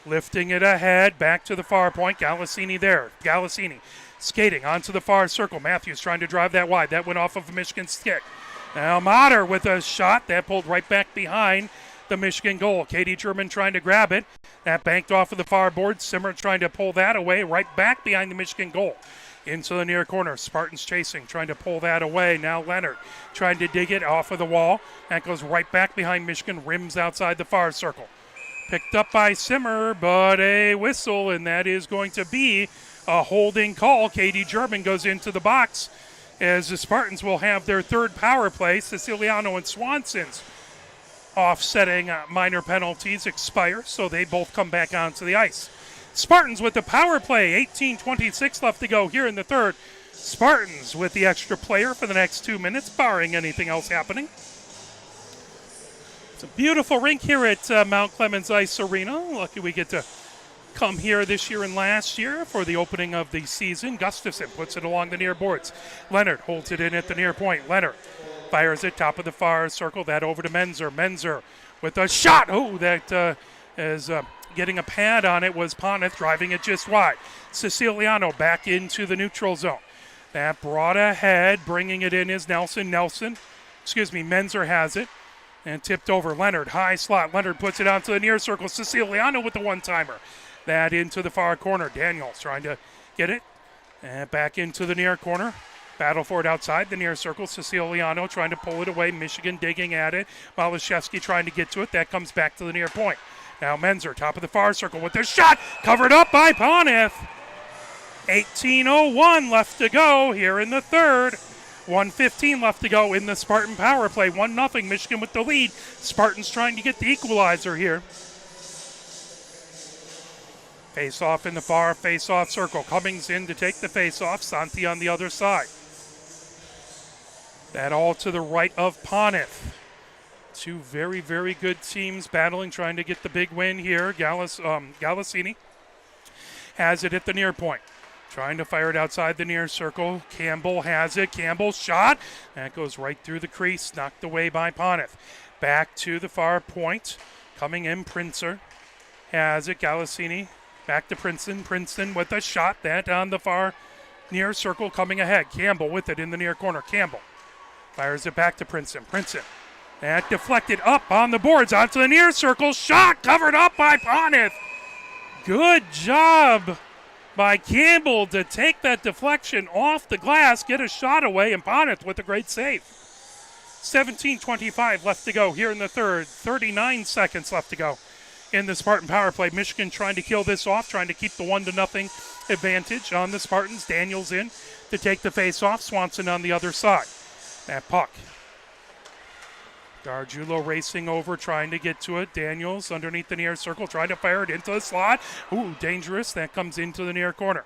Lifting it ahead. Back to the far point. Galassini there. Galassini skating onto the far circle. Matthews trying to drive that wide. That went off of a Michigan stick. Now Mater with a shot. That pulled right back behind the Michigan goal. Katie German trying to grab it. That banked off of the far board. Simmer trying to pull that away. Right back behind the Michigan goal. Into the near corner. Spartans chasing, trying to pull that away. Now Leonard trying to dig it off of the wall. That goes right back behind Michigan. Rims outside the far circle. Picked up by Simmer, but a whistle, and that is going to be a holding call. Katie German goes into the box as the Spartans will have their third power play. Siciliano and Swanson's offsetting minor penalties expire, so they both come back onto the ice. Spartans with the power play, 18:26 left to go here in the third. Spartans with the extra player for the next 2 minutes, barring anything else happening. It's a beautiful rink here at Mount Clemens Ice Arena. Lucky we get to come here this year and last year for the opening of the season. Gustafson puts it along the near boards. Leonard holds it in at the near point. Leonard fires it top of the far circle. That over to Menzer. Menzer with a shot. Oh, that is... getting a pad on it was Poneth, driving it just wide. Siciliano back into the neutral zone. That brought ahead, bringing it in is Nelson. Menzer has it. And tipped over. Leonard, high slot. Leonard puts it onto the near circle. Siciliano with the one-timer. That into the far corner. Daniels trying to get it. And back into the near corner. Battle for it outside the near circle. Siciliano trying to pull it away. Michigan digging at it. Malashevsky trying to get to it. That comes back to the near point. Now Menzer, top of the far circle with the shot, covered up by Poneth. 18:01 left to go here in the third. 1:15 left to go in the Spartan power play. 1-0 Michigan with the lead. Spartans trying to get the equalizer here. Face-off in the far face-off circle. Cummings in to take the face-off. Santi on the other side. That all to the right of Ponith. Two very, very good teams battling, trying to get the big win here. Galasini has it at the near point. Trying to fire it outside the near circle. Campbell has it. Campbell's shot. That goes right through the crease. Knocked away by Ponith. Back to the far point. Coming in, Princer has it. Galasini back to Princeton. Princeton with a shot. That on the far near circle coming ahead. Campbell with it in the near corner. Campbell fires it back to Princeton. Princeton. That deflected up on the boards onto the near circle. Shot covered up by Ponith. Good job by Campbell to take that deflection off the glass, get a shot away, and Ponith with a great save. 17:25 left to go here in the third. 39 seconds left to go in the Spartan power play. Michigan trying to kill this off, trying to keep the 1-0 advantage on the Spartans. Daniels in to take the face off. Swanson on the other side. That puck. Gargiulo racing over, trying to get to it. Daniels underneath the near circle, trying to fire it into the slot. Ooh, dangerous. That comes into the near corner.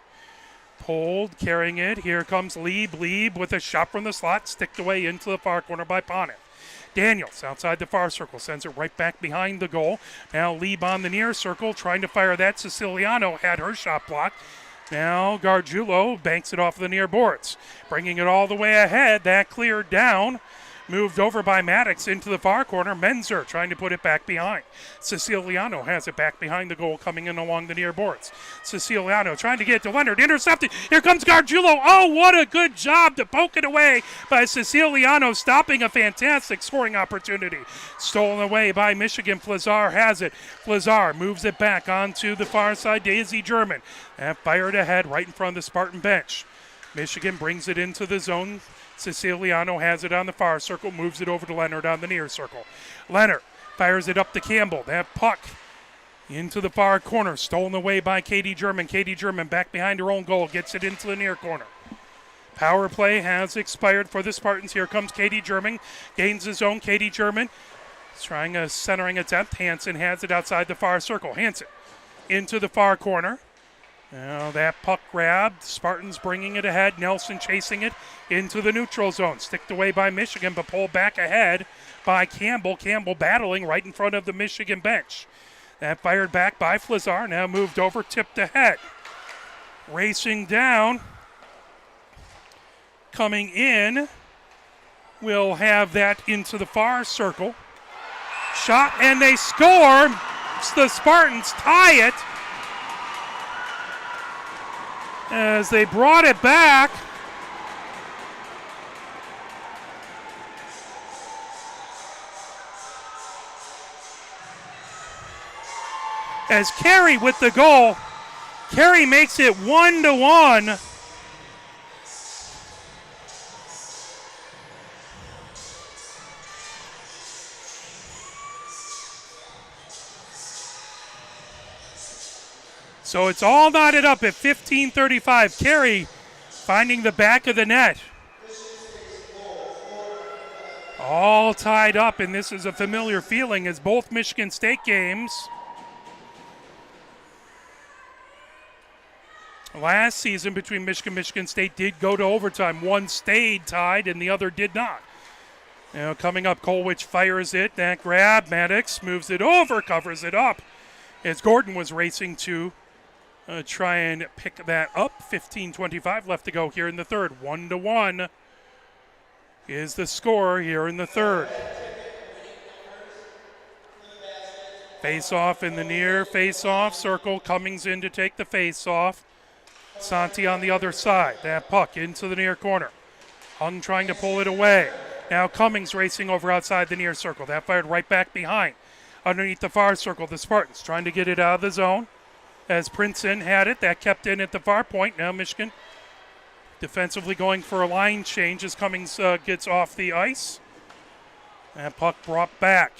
Pulled, carrying it. Here comes Lieb. Lieb with a shot from the slot, sticked away into the far corner by Ponith. Daniels outside the far circle, sends it right back behind the goal. Now Lieb on the near circle, trying to fire that. Siciliano had her shot blocked. Now Gargiulo banks it off the near boards. Bringing it all the way ahead. That cleared down. Moved over by Maddox into the far corner. Menzer trying to put it back behind. Siciliano has it back behind the goal, coming in along the near boards. Siciliano trying to get it to Leonard. Intercepted. Here comes Gargiulo. Oh, what a good job to poke it away by Siciliano, stopping a fantastic scoring opportunity. Stolen away by Michigan. Flazar has it. Flazar moves it back onto the far side. Daisy German. And fired ahead right in front of the Spartan bench. Michigan brings it into the zone. Siciliano has it on the far circle, moves it over to Leonard on the near circle. Leonard fires it up to Campbell. That puck into the far corner, stolen away by Katie German. Katie German back behind her own goal, gets it into the near corner. Power play has expired for the Spartans. Here comes Katie German, gains his own. Katie German is trying a centering attempt. Hansen has it outside the far circle. Hansen into the far corner. Now that puck grabbed. Spartans bringing it ahead. Nelson chasing it into the neutral zone. Sticked away by Michigan, but pulled back ahead by Campbell. Campbell battling right in front of the Michigan bench. That fired back by Flazar. Now moved over, tipped ahead. Racing down. Coming in. We'll have that into the far circle. Shot, and they score. The Spartans tie it. As they brought it back. As Carey with the goal. Carey makes it 1-1. So it's all knotted up at 15:35. Carey finding the back of the net. All tied up, and this is a familiar feeling as both Michigan State games last season between Michigan State did go to overtime. One stayed tied and the other did not. Now coming up, Kolwich fires it. That grab, Maddox moves it over, covers it up as Gordon was racing to try and pick that up. 15:25 left to go here in the third. 1-1 is the score here in the third. Face-off in the near face-off circle. Cummings in to take the face-off. Santi on the other side. That puck into the near corner. Hung trying to pull it away. Now Cummings racing over outside the near circle. That fired right back behind. Underneath the far circle, the Spartans trying to get it out of the zone. As Princeton had it, that kept in at the far point. Now Michigan defensively going for a line change as Cummings gets off the ice. That puck brought back.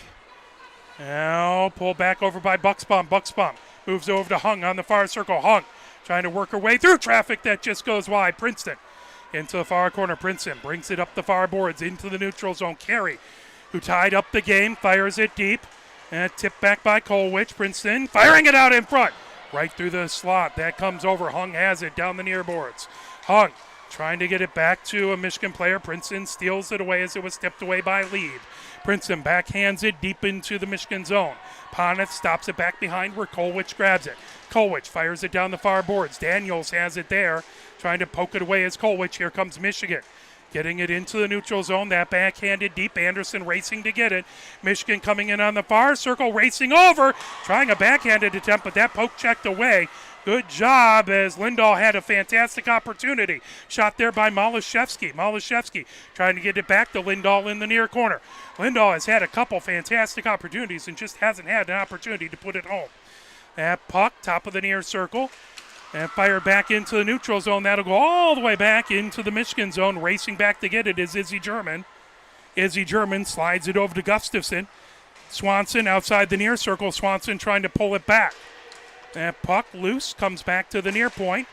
Now pulled back over by Bucksbaum. Bucksbaum moves over to Hung on the far circle. Hung trying to work her way through traffic that just goes wide. Princeton into the far corner. Princeton brings it up the far boards into the neutral zone. Carey, who tied up the game, fires it deep. And tipped back by Kolwich. Princeton firing it out in front. right through the slot. That comes over. Hung has it down the near boards. Hung trying to get it back to a Michigan player. Princeton steals it away as it was tipped away by Lieb. Princeton backhands it deep into the Michigan zone. Poneth stops it back behind where Kolwich grabs it. Kolwich fires it down the far boards. Daniels has it there, trying to poke it away as Kolwich. Here comes Michigan. Getting it into the neutral zone. That backhanded deep. Anderson racing to get it. Michigan coming in on the far circle, racing over. Trying a backhanded attempt, but that poke checked away. Good job as Lindahl had a fantastic opportunity. Shot there by Malashevsky. Malashevsky trying to get it back to Lindahl in the near corner. Lindahl has had a couple fantastic opportunities and just hasn't had an opportunity to put it home. That puck, top of the near circle. And fired back into the neutral zone. That'll go all the way back into the Michigan zone. Racing back to get it is Izzy German. Izzy German slides it over to Gustafson. Swanson outside the near circle. Swanson trying to pull it back. That puck loose, comes back to the near point.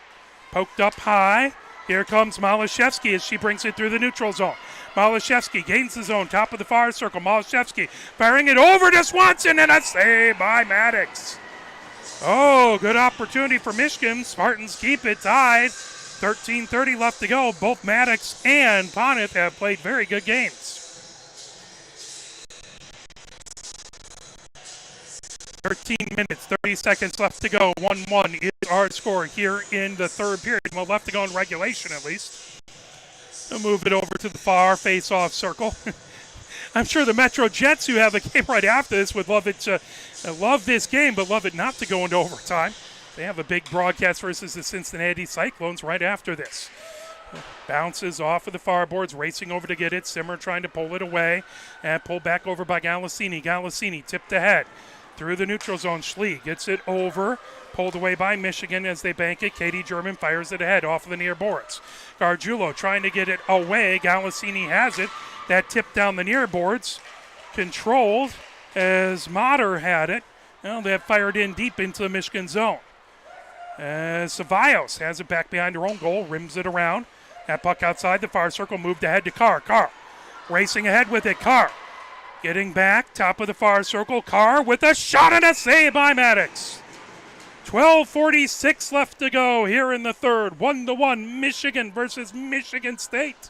Poked up high. Here comes Malashevsky as she brings it through the neutral zone. Malashevsky gains the zone, top of the far circle. Malashevsky firing it over to Swanson, and a save by Maddox. Oh, good opportunity for Michigan. Spartans keep it tied. 13:30 left to go. Both Maddox and Poneth have played very good games. 13 minutes, 30 seconds left to go. 1-1 is our score here in the third period. Well, left to go in regulation at least. We'll move it over to the far face-off circle. I'm sure the Metro Jets, who have a game right after this, would love it to love this game, but love it not to go into overtime. They have a big broadcast versus the Cincinnati Cyclones right after this. Bounces off of the far boards, racing over to get it. Simmer trying to pull it away, and pulled back over by Galassini. Galassini tipped ahead through the neutral zone. Schlee gets it over, pulled away by Michigan as they bank it. Katie German fires it ahead off of the near boards. Gargiulo trying to get it away. Galassini has it. That tip down the near boards, controlled as Mater had it. Well, they have fired in deep into the Michigan zone. Ceballos has it back behind her own goal, rims it around. That puck outside the far circle, moved ahead to Carr. Carr racing ahead with it. Carr getting back, top of the far circle. Carr with a shot and a save by Maddox. 12:46 left to go here in the third. 1-1 Michigan versus Michigan State.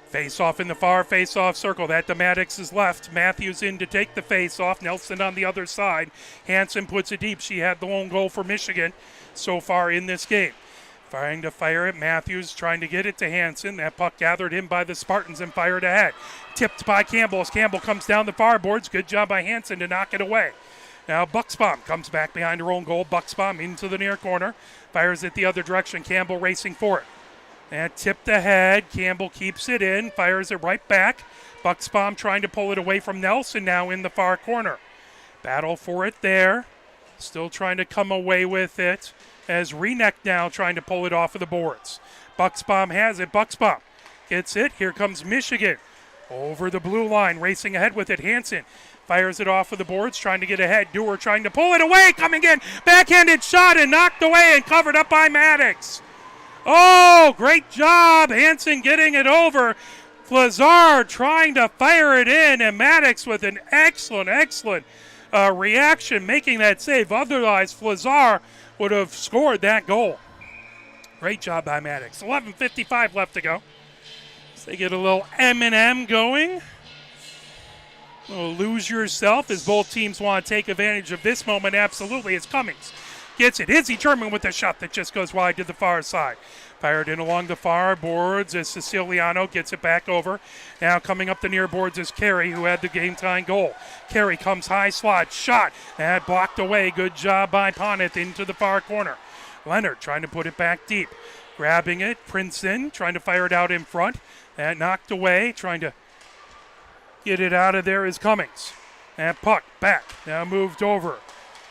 Face-off in the far face-off circle. That to Maddox is left. Matthews in to take the face-off. Nelson on the other side. Hansen puts it deep. She had the lone goal for Michigan so far in this game. Trying to fire it. Matthews trying to get it to Hansen. That puck gathered in by the Spartans and fired ahead. Tipped by Campbell as Campbell comes down the far boards. Good job by Hansen to knock it away. Now Bucksbaum comes back behind her own goal. Bucksbaum into the near corner. Fires it the other direction. Campbell racing for it. And tipped ahead. Campbell keeps it in, fires it right back. Bucksbaum trying to pull it away from Nelson now in the far corner. Battle for it there. Still trying to come away with it as Reneck now trying to pull it off of the boards. Bucksbaum has it. Bucksbaum gets it. Here comes Michigan. Over the blue line, racing ahead with it. Hansen fires it off of the boards, trying to get ahead. Dewar trying to pull it away, coming in. Backhanded shot and knocked away and covered up by Maddox. Oh, great job. Hansen getting it over. Flazar trying to fire it in, and Maddox with an excellent reaction, making that save. Otherwise, Flazar would have scored that goal. Great job by Maddox. 11:55 left to go. So they get a little M&M going. A little lose yourself as both teams want to take advantage of this moment. Absolutely, it's Cummings. Gets it. Izzy German with a shot that just goes wide to the far side. Fired in along the far boards as Siciliano gets it back over. Now coming up the near boards is Carey, who had the game-tying goal. Carey comes high slot. Shot. That blocked away. Good job by Poneth into the far corner. Leonard trying to put it back deep. Grabbing it. Princeton trying to fire it out in front. That knocked away. Trying to get it out of there is Cummings. And puck back. Now moved over.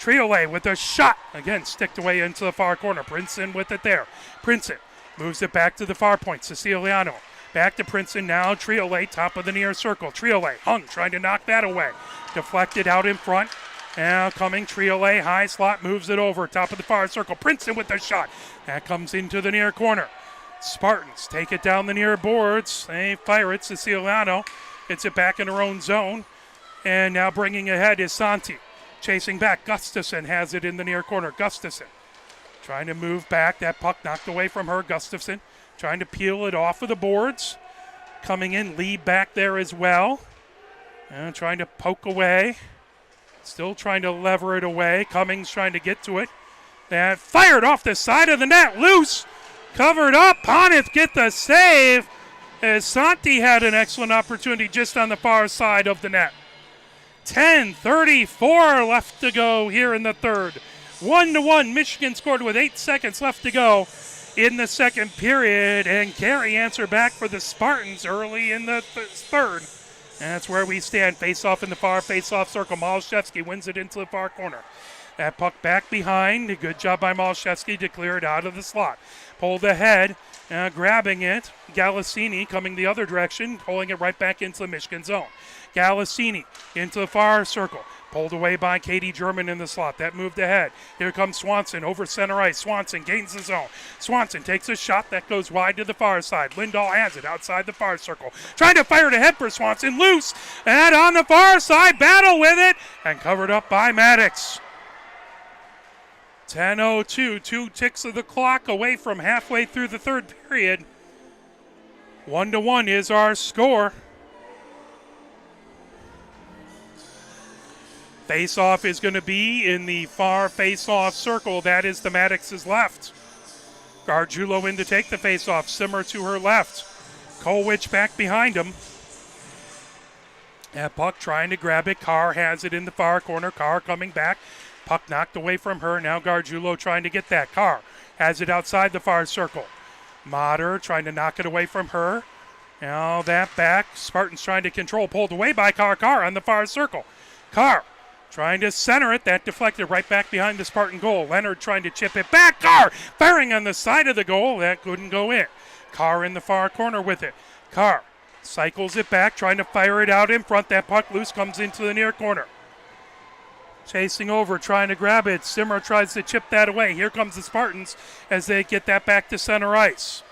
Triolet with a shot. Again, sticked away into the far corner. Princeton with it there. Princeton moves it back to the far point. Siciliano back to Princeton now. Triolet, top of the near circle. Triolet hung, trying to knock that away. Deflected out in front. Now coming Triolet, high slot, moves it over. Top of the far circle. Princeton with the shot. That comes into the near corner. Spartans take it down the near boards. They fire it. Siciliano gets it back in her own zone. And now bringing ahead is Santi. Chasing back. Gustafson has it in the near corner. Gustafson trying to move back. That puck knocked away from her. Gustafson trying to peel it off of the boards. Coming in. Lee back there as well. And trying to poke away. Still trying to lever it away. Cummings trying to get to it. That fired off the side of the net. Loose. Covered up. Ponith get the save as Santi had an excellent opportunity just on the far side of the net. 10:34 left to go here in the third. 1-1. Michigan scored with 8 seconds left to go in the second period. And Carey answered back for the Spartans early in the third. And that's where we stand. Face-off in the far face-off circle. Malashevsky wins it into the far corner. That puck back behind. A good job by Malashevsky to clear it out of the slot. Pulled ahead, grabbing it. Galassini coming the other direction, pulling it right back into the Michigan zone. Galassini into the far circle. Pulled away by Katie German in the slot. That moved ahead. Here comes Swanson over center ice. Swanson gains the zone. Swanson takes a shot that goes wide to the far side. Lindahl has it outside the far circle. Trying to fire it ahead for Swanson. Loose. And on the far side. Battle with it. And covered up by Maddox. 10:02. 2 ticks of the clock away from halfway through the third period. 1-1 is our score. Face-off is going to be in the far face-off circle. That is the Maddox's left. Gargiulo in to take the face-off. Simmer to her left. Kolwich back behind him. That puck trying to grab it. Carr has it in the far corner. Carr coming back. Puck knocked away from her. Now Gargiulo trying to get that. Carr has it outside the far circle. Motter trying to knock it away from her. Now that back. Spartans trying to control. Pulled away by Carr. Carr on the far circle. Carr trying to center it. That deflected right back behind the Spartan goal. Leonard trying to chip it back. Carr firing on the side of the goal. That couldn't go in. Carr in the far corner with it. Carr cycles it back, trying to fire it out in front. That puck loose, comes into the near corner. Chasing over, trying to grab it. Simmer tries to chip that away. Here comes the Spartans as they get that back to center ice.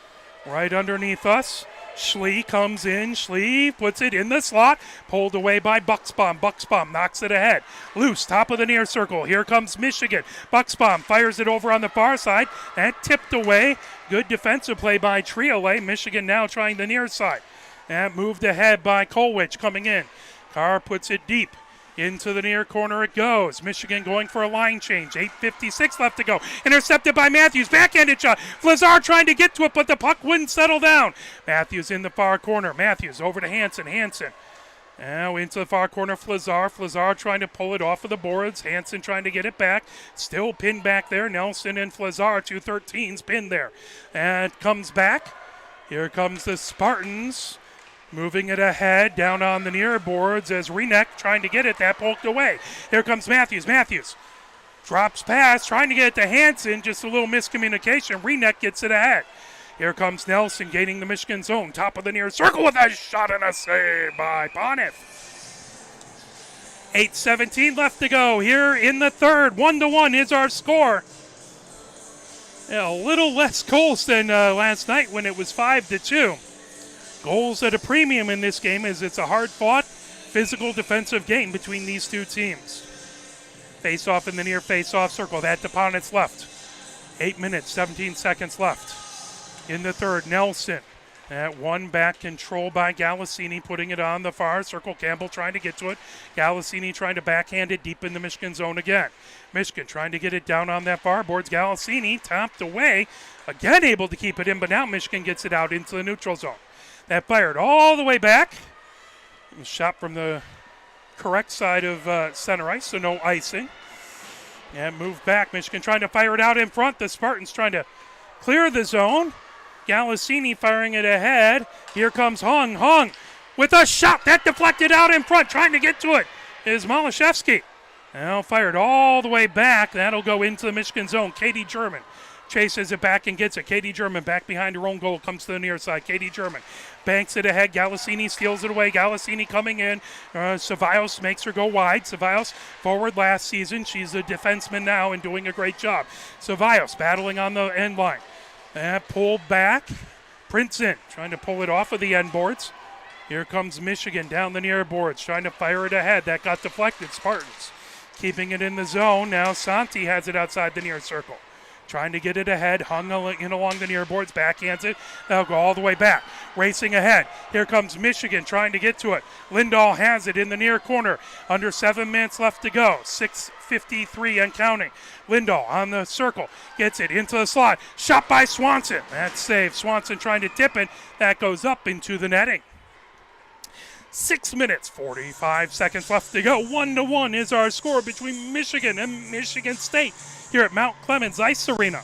Right underneath us. Schlee comes in. Schlee puts it in the slot. Pulled away by Bucksbaum. Bucksbaum knocks it ahead. Loose, top of the near circle. Here comes Michigan. Bucksbaum fires it over on the far side. That tipped away. Good defensive play by Triolet. Michigan now trying the near side. That moved ahead by Kolwich coming in. Carr puts it deep. Into the near corner it goes. Michigan going for a line change. 8:56 left to go. Intercepted by Matthews. Backhanded shot. Flazar trying to get to it, but the puck wouldn't settle down. Matthews in the far corner. Matthews over to Hansen. Hansen. Now into the far corner, Flazar. Flazar trying to pull it off of the boards. Hansen trying to get it back. Still pinned back there. Nelson and Flazar, 213s pinned there. And comes back. Here comes the Spartans. Moving it ahead, down on the near boards as Renek trying to get it. That poked away. Here comes Matthews. Matthews drops pass, trying to get it to Hansen. Just a little miscommunication. Renek gets it ahead. Here comes Nelson gaining the Michigan zone. Top of the near circle with a shot and a save by Ponith. 8:17 left to go here in the third. 1-1 is our score. A little less goals than last night when it was 5-2. Goals at a premium in this game as it's a hard-fought, physical defensive game between these two teams. Face-off in the near face-off circle. That to Ponith's left. 8 minutes, 17 seconds left. In the third, Nelson. That one back control by Galassini, putting it on the far circle. Campbell trying to get to it. Galassini trying to backhand it deep in the Michigan zone again. Michigan trying to get it down on that far boards. Galassini tapped away. Again able to keep it in, but now Michigan gets it out into the neutral zone. That fired all the way back. It was shot from the correct side of center ice, so no icing. And moved back. Michigan trying to fire it out in front. The Spartans trying to clear the zone. Galassini firing it ahead. Here comes Hung. Hung with a shot. That deflected out in front. Trying to get to it is Malashevsky. Now fired all the way back. That'll go into the Michigan zone. Katie German chases it back and gets it. Katie German back behind her own goal. Comes to the near side. Katie German banks it ahead. Galassini steals it away. Galassini coming in. Cevallos makes her go wide. Cevallos forward last season. She's a defenseman now and doing a great job. Cevallos battling on the end line. Pulled back. Princeton trying to pull it off of the end boards. Here comes Michigan down the near boards, trying to fire it ahead. That got deflected. Spartans keeping it in the zone. Now Santi has it outside the near circle. Trying to get it ahead, hung in along the near boards, backhands it. They'll go all the way back. Racing ahead. Here comes Michigan trying to get to it. Lindahl has it in the near corner. Under 7 minutes left to go. 6:53 and counting. Lindahl on the circle. Gets it into the slot. Shot by Swanson. That's saved. Swanson trying to tip it. That goes up into the netting. 6 minutes, 45 seconds left to go. 1-1 is our score between Michigan and Michigan State here at Mount Clemens Ice Arena.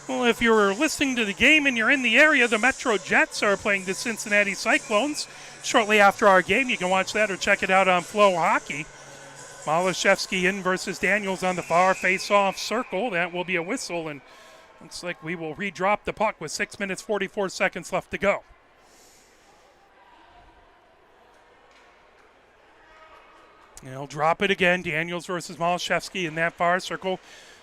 Well, if you're listening to the game and you're in the area, the Metro Jets are playing the Cincinnati Cyclones shortly after our game. You can watch that or check it out on Flow Hockey. Malashevsky in versus Daniels on the far face-off circle. That will be a whistle, and looks like we will redrop the puck with 6 minutes, 44 seconds left to go. He'll drop it again. Daniels versus Malashevsky in that far circle.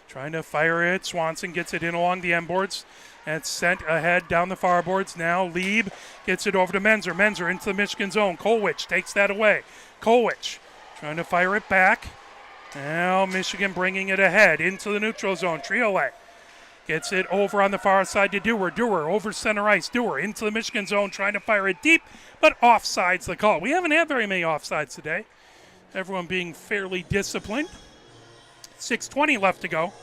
Trying to fire it. Swanson gets it in along the end boards. And it's sent ahead down the far boards. Now Lieb gets it over to Menzer. Menzer into the Michigan zone. Kolwich takes that away. Kolwich trying to fire it back. Now Michigan bringing it ahead into the neutral zone. Triolet gets it over on the far side to Dewar. Dewar over center ice. Dewar into the Michigan zone trying to fire it deep, but offsides the call. We haven't had very many offsides today. Everyone being fairly disciplined. 6:20 left to go.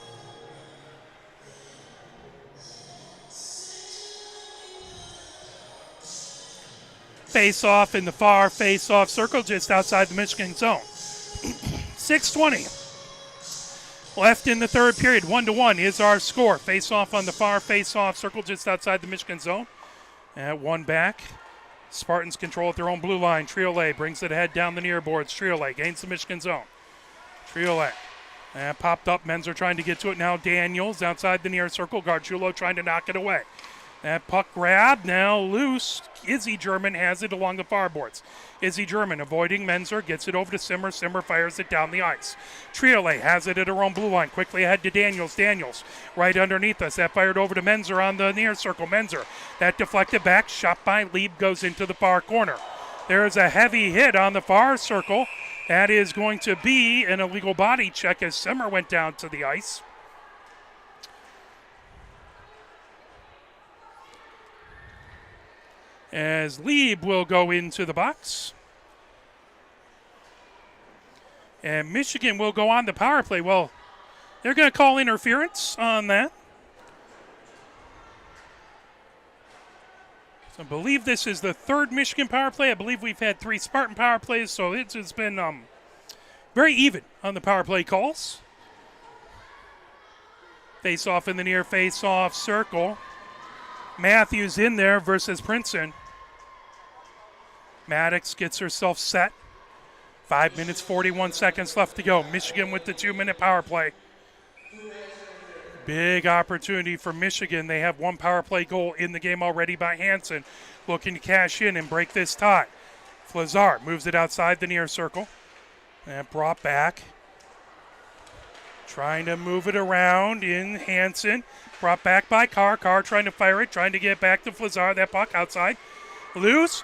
Face-off in the far face-off circle just outside the Michigan zone. 6:20 left in the third period. 1-1 is our score. Face-off on the far face-off circle just outside the Michigan zone. At one back. Spartans control at their own blue line. Triolet brings it ahead down the near boards. Triolet gains the Michigan zone. Triolet popped up. Menzer trying to get to it now. Daniels outside the near circle. Gargiulo trying to knock it away. That puck grab now loose. Izzy German has it along the far boards. Izzy German avoiding Menzer, gets it over to Simmer. Simmer fires it down the ice. Triolet has it at her own blue line. Quickly ahead to Daniels. Daniels right underneath us. That fired over to Menzer on the near circle. Menzer, that deflected back. Shot by Lieb goes into the far corner. There's a heavy hit on the far circle. That is going to be an illegal body check as Simmer went down to the ice. As Lieb will go into the box. And Michigan will go on the power play. Well, they're going to call interference on that. So I believe this is the third Michigan power play. I believe we've had 3 Spartan power plays, so it's been very even on the power play calls. Face-off in the near face-off circle. Matthews in there versus Princeton. Maddox gets herself set. 5 minutes, 41 seconds left to go. Michigan with the 2-minute power play. Big opportunity for Michigan. They have 1 power play goal in the game already by Hansen. Looking to cash in and break this tie. Flazar moves it outside the near circle. And brought back. Trying to move it around in Hansen. Brought back by Carr. Carr trying to fire it. Trying to get it back to Flazar. That puck outside. Loose.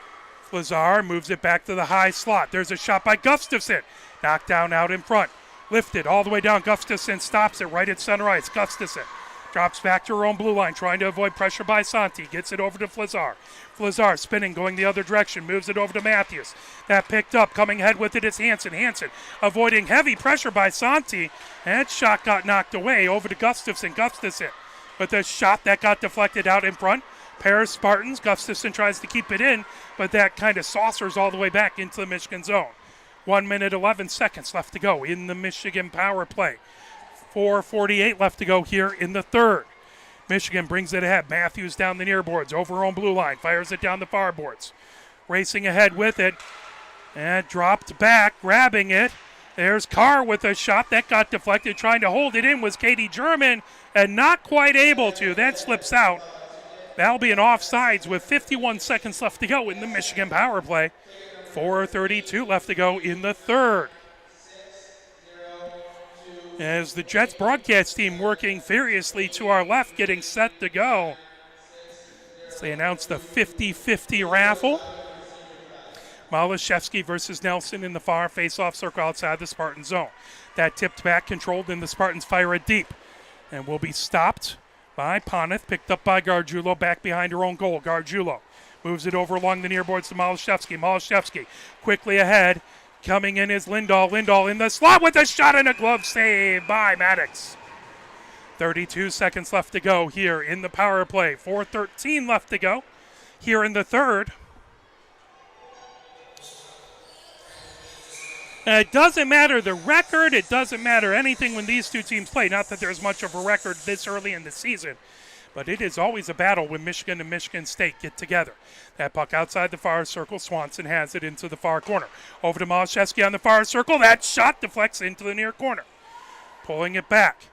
Flazar moves it back to the high slot. There's a shot by Gustafson. Knocked down out in front. Lifted all the way down. Gustafson stops it right at center ice. Gustafson drops back to her own blue line, trying to avoid pressure by Santi. Gets it over to Flazar. Flazar spinning, going the other direction. Moves it over to Matthews. That picked up. Coming ahead with it is Hansen. Hansen avoiding heavy pressure by Santi. That shot got knocked away over to Gustafson. Gustafson with a shot that got deflected out in front. Pair of Spartans. Gustafson tries to keep it in, but that kind of saucers all the way back into the Michigan zone. 1 minute, 11 seconds left to go in the Michigan power play. 4:48 left to go here in the third. Michigan brings it ahead. Matthews down the near boards, over her own blue line, fires it down the far boards. Racing ahead with it, and dropped back, grabbing it. There's Carr with a shot that got deflected. Trying to hold it in was Katie German, and not quite able to. That slips out. That'll be an offsides with 51 seconds left to go in the Michigan power play. 4:32 left to go in the third. As the Jets broadcast team working furiously to our left, getting set to go. as they announce the 50-50 raffle. Malashevsky versus Nelson in the far face-off circle outside the Spartan zone. That tipped back, controlled, and the Spartans fire it deep. And will be stopped by Poneth, picked up by Gargiulo, back behind her own goal. Gargiulo moves it over along the near boards to Malashevsky. Malashevsky quickly ahead. Coming in is Lindahl. Lindahl in the slot with a shot and a glove save by Maddox. 32 seconds left to go here in the power play. 4:13 left to go here in the third. It doesn't matter the record. It doesn't matter anything when these two teams play. Not that there's much of a record this early in the season, but it is always a battle when Michigan and Michigan State get together. That puck outside the far circle. Swanson has it into the far corner. Over to Malashevsky on the far circle. That shot deflects into the near corner. Pulling it back.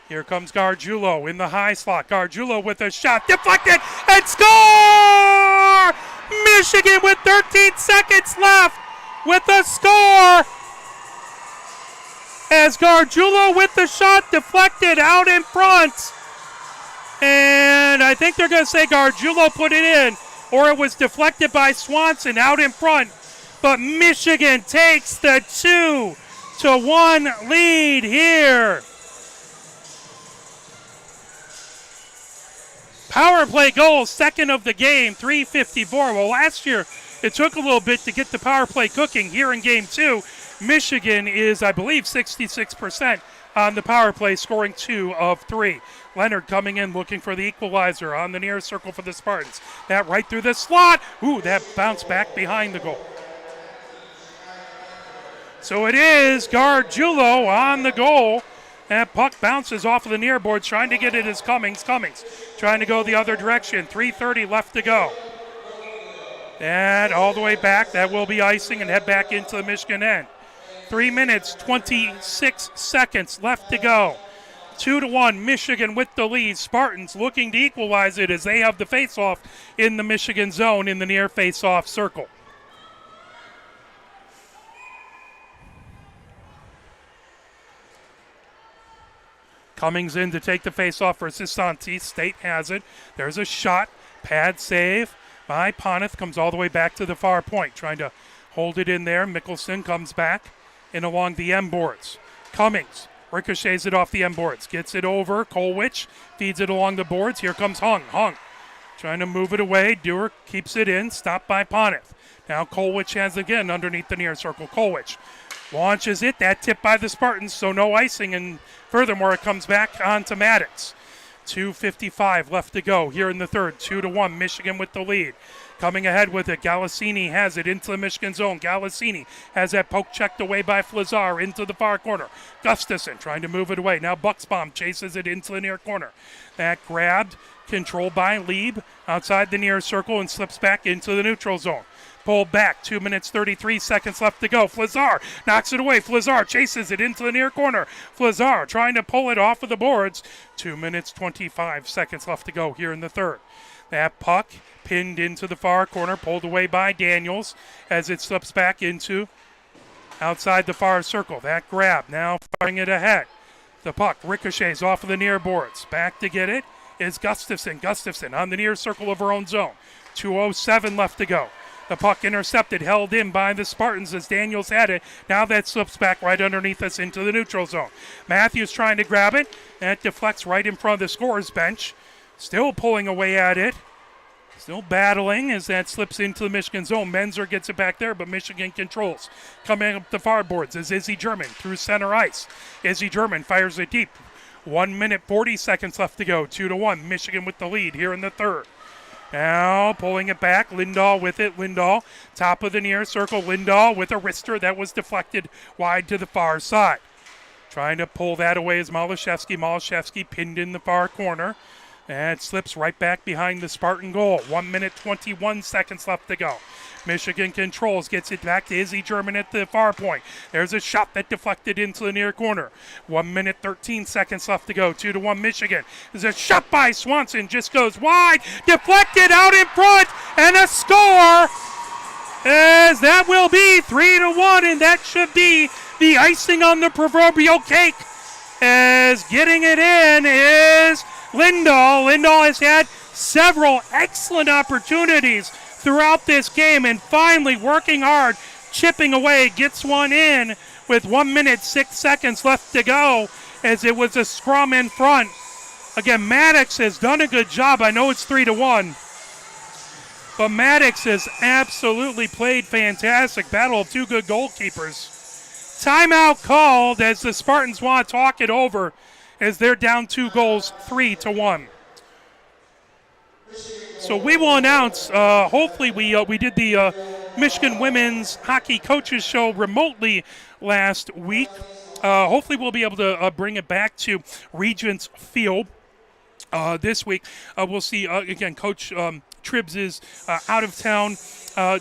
Here comes Gargiulo in the high slot. Gargiulo with a shot. Deflected and score! Michigan with 13 seconds left with a score. As Gargiulo with the shot deflected out in front. And I think they're going to say Gargiulo put it in, or it was deflected by Swanson out in front. But Michigan takes the 2-1 lead here. Power play goal, second of the game, 3:54. Well, last year it took a little bit to get the power play cooking. Here in game 2, Michigan is, I believe, 66% on the power play, scoring 2 of 3. Leonard coming in looking for the equalizer on the near circle for the Spartans. That right through the slot. Ooh, that bounced back behind the goal. So it is Gargiulo on the goal. That puck bounces off of the near boards, trying to get it as Cummings. Cummings trying to go the other direction. 3:30 left to go. And all the way back. That will be icing and head back into the Michigan end. 3 minutes, 26 seconds left to go. 2-1, Michigan with the lead. Spartans looking to equalize it as they have the face-off in the Michigan zone in the near face-off circle. Cummings in to take the face-off versus Santi. State has it. There's a shot. Pad save by Poneth. Comes all the way back to the far point. Trying to hold it in there. Mickelson comes back in along the M boards. Cummings ricochets it off the M boards. Gets it over. Kolwich feeds it along the boards. Here comes Hung. Hung trying to move it away. Dewar keeps it in. Stopped by Poneth. Now Kolwich has it again underneath the near circle. Kolwich launches it. That tip by the Spartans, so no icing. And furthermore, it comes back on to Maddox. 2:55 left to go here in the third. 2-1, Michigan with the lead. Coming ahead with it, Galassini has it into the Michigan zone. Galassini has that poke checked away by Flazar into the far corner. Gustafson trying to move it away. Now Bucksbaum chases it into the near corner. That grabbed, controlled by Lieb outside the near circle and slips back into the neutral zone. Pulled back, 2 minutes, 33 seconds left to go. Flazar knocks it away. Flazar chases it into the near corner. Flazar trying to pull it off of the boards. 2 minutes, 25 seconds left to go here in the third. That puck pinned into the far corner, pulled away by Daniels as it slips back into outside the far circle. That grab, now firing it ahead. The puck ricochets off of the near boards. Back to get it is Gustafson. Gustafson on the near circle of her own zone. 2:07 left to go. The puck intercepted, held in by the Spartans as Daniels had it. Now that slips back right underneath us into the neutral zone. Matthews trying to grab it. That deflects right in front of the scorer's bench. Still pulling away at it. Still battling as that slips into the Michigan zone. Menzer gets it back there, but Michigan controls. Coming up the far boards is Izzy German through center ice. Izzy German fires it deep. 1 minute, 40 seconds left to go. 2-1, Michigan with the lead here in the third. Now pulling it back, Lindahl with it. Lindahl, top of the near circle. Lindahl with a wrister that was deflected wide to the far side. Trying to pull that away is Malashevsky. Malashevsky pinned in the far corner. And it slips right back behind the Spartan goal. 1 minute, 21 seconds left to go. Michigan controls, gets it back to Izzy German at the far point. There's a shot that deflected into the near corner. 1 minute, 13 seconds left to go. 2-1 Michigan. There's a shot by Swanson, just goes wide. Deflected out in front, and a score. As that will be 3-1, and that should be the icing on the proverbial cake. As getting it in is Lindahl. Lindahl has had several excellent opportunities throughout this game, and finally working hard, chipping away, gets one in with 1 minute 6 seconds left to go as it was a scrum in front. Again, Maddox has done a good job. I know it's 3-1, but Maddox has absolutely played fantastic. Battle of two good goalkeepers. Timeout called as the Spartans want to talk it over as they're down 2 goals, 3-1. So we will announce, hopefully we did the Michigan Women's Hockey Coaches Show remotely last week. Hopefully we'll be able to bring it back to Regents Field this week. We'll see, again, Coach Tribbs is out of town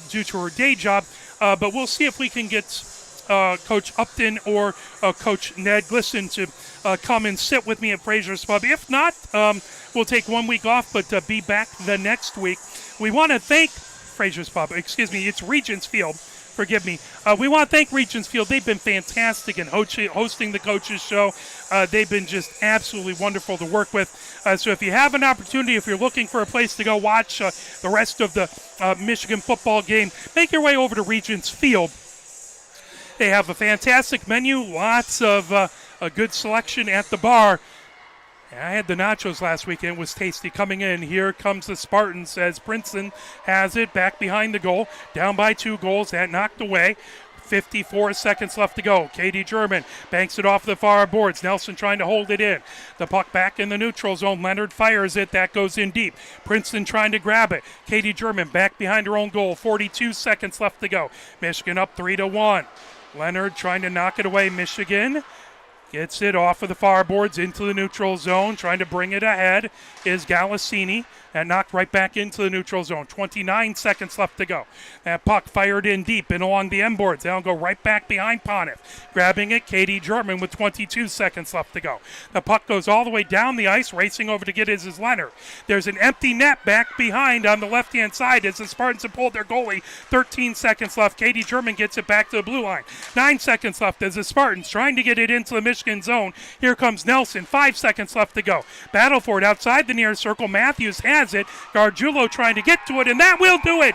due to her day job, but we'll see if we can get Coach Upton or Coach Ned Glisson to come and sit with me at Fraser's Pub. If not, we'll take 1 week off, but be back the next week. We want to thank Fraser's Pub. Excuse me, it's Regents Field. Forgive me. We want to thank Regents Field. They've been fantastic in hosting the coaches show. They've been just absolutely wonderful to work with. So if you have an opportunity, if you're looking for a place to go watch the rest of the Michigan football game, make your way over to Regents Field. They have a fantastic menu, lots of a good selection at the bar. I had the nachos last weekend. It was tasty. Coming in, here comes the Spartans as Princeton has it back behind the goal. Down by 2 goals. That knocked away. 54 seconds left to go. Katie German banks it off the far boards. Nelson trying to hold it in. The puck back in the neutral zone. Leonard fires it. That goes in deep. Princeton trying to grab it. Katie German back behind her own goal. 42 seconds left to go. Michigan up 3-1. Leonard trying to knock it away. Michigan gets it off of the far boards into the neutral zone. Trying to bring it ahead is Galassini. That knocked right back into the neutral zone. 29 seconds left to go. That puck fired in deep and along the end boards. That'll go right back behind Pontiff. Grabbing it, Katie German with 22 seconds left to go. The puck goes all the way down the ice. Racing over to get it is Leonard. There's an empty net back behind on the left-hand side as the Spartans have pulled their goalie. 13 seconds left. Katie German gets it back to the blue line. 9 seconds left as the Spartans trying to get it into the Michigan zone. Here comes Nelson. 5 seconds left to go. Battle for it outside the near circle. Matthews has it. Gargiulo trying to get to it, and that will do it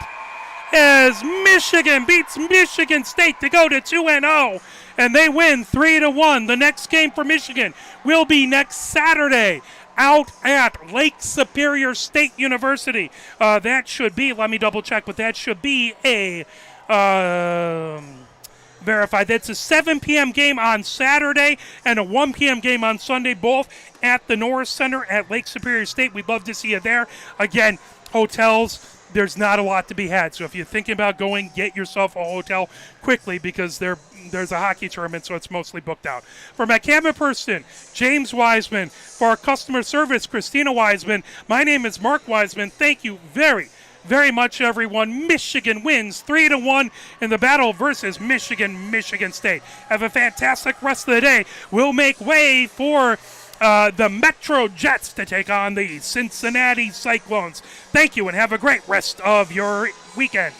as Michigan beats Michigan State to go to 2-0, and they win 3-1. The next game for Michigan will be next Saturday out at Lake Superior State University. That should be, let me double check, but that should be a verified. That's a 7 p.m. game on Saturday and a 1 p.m. game on Sunday, both at the Norris Center at Lake Superior State. We'd love to see you there. Again, hotels, there's not a lot to be had. So if you're thinking about going, get yourself a hotel quickly because there's a hockey tournament, so it's mostly booked out. For my camera person, James Wiseman. For our customer service, Christina Wiseman. My name is Mark Wiseman. Thank you very much, everyone. Michigan wins 3-1 in the battle versus Michigan State. Have a fantastic rest of the day. We'll make way for the Metro Jets to take on the Cincinnati Cyclones. Thank you and have a great rest of your weekend.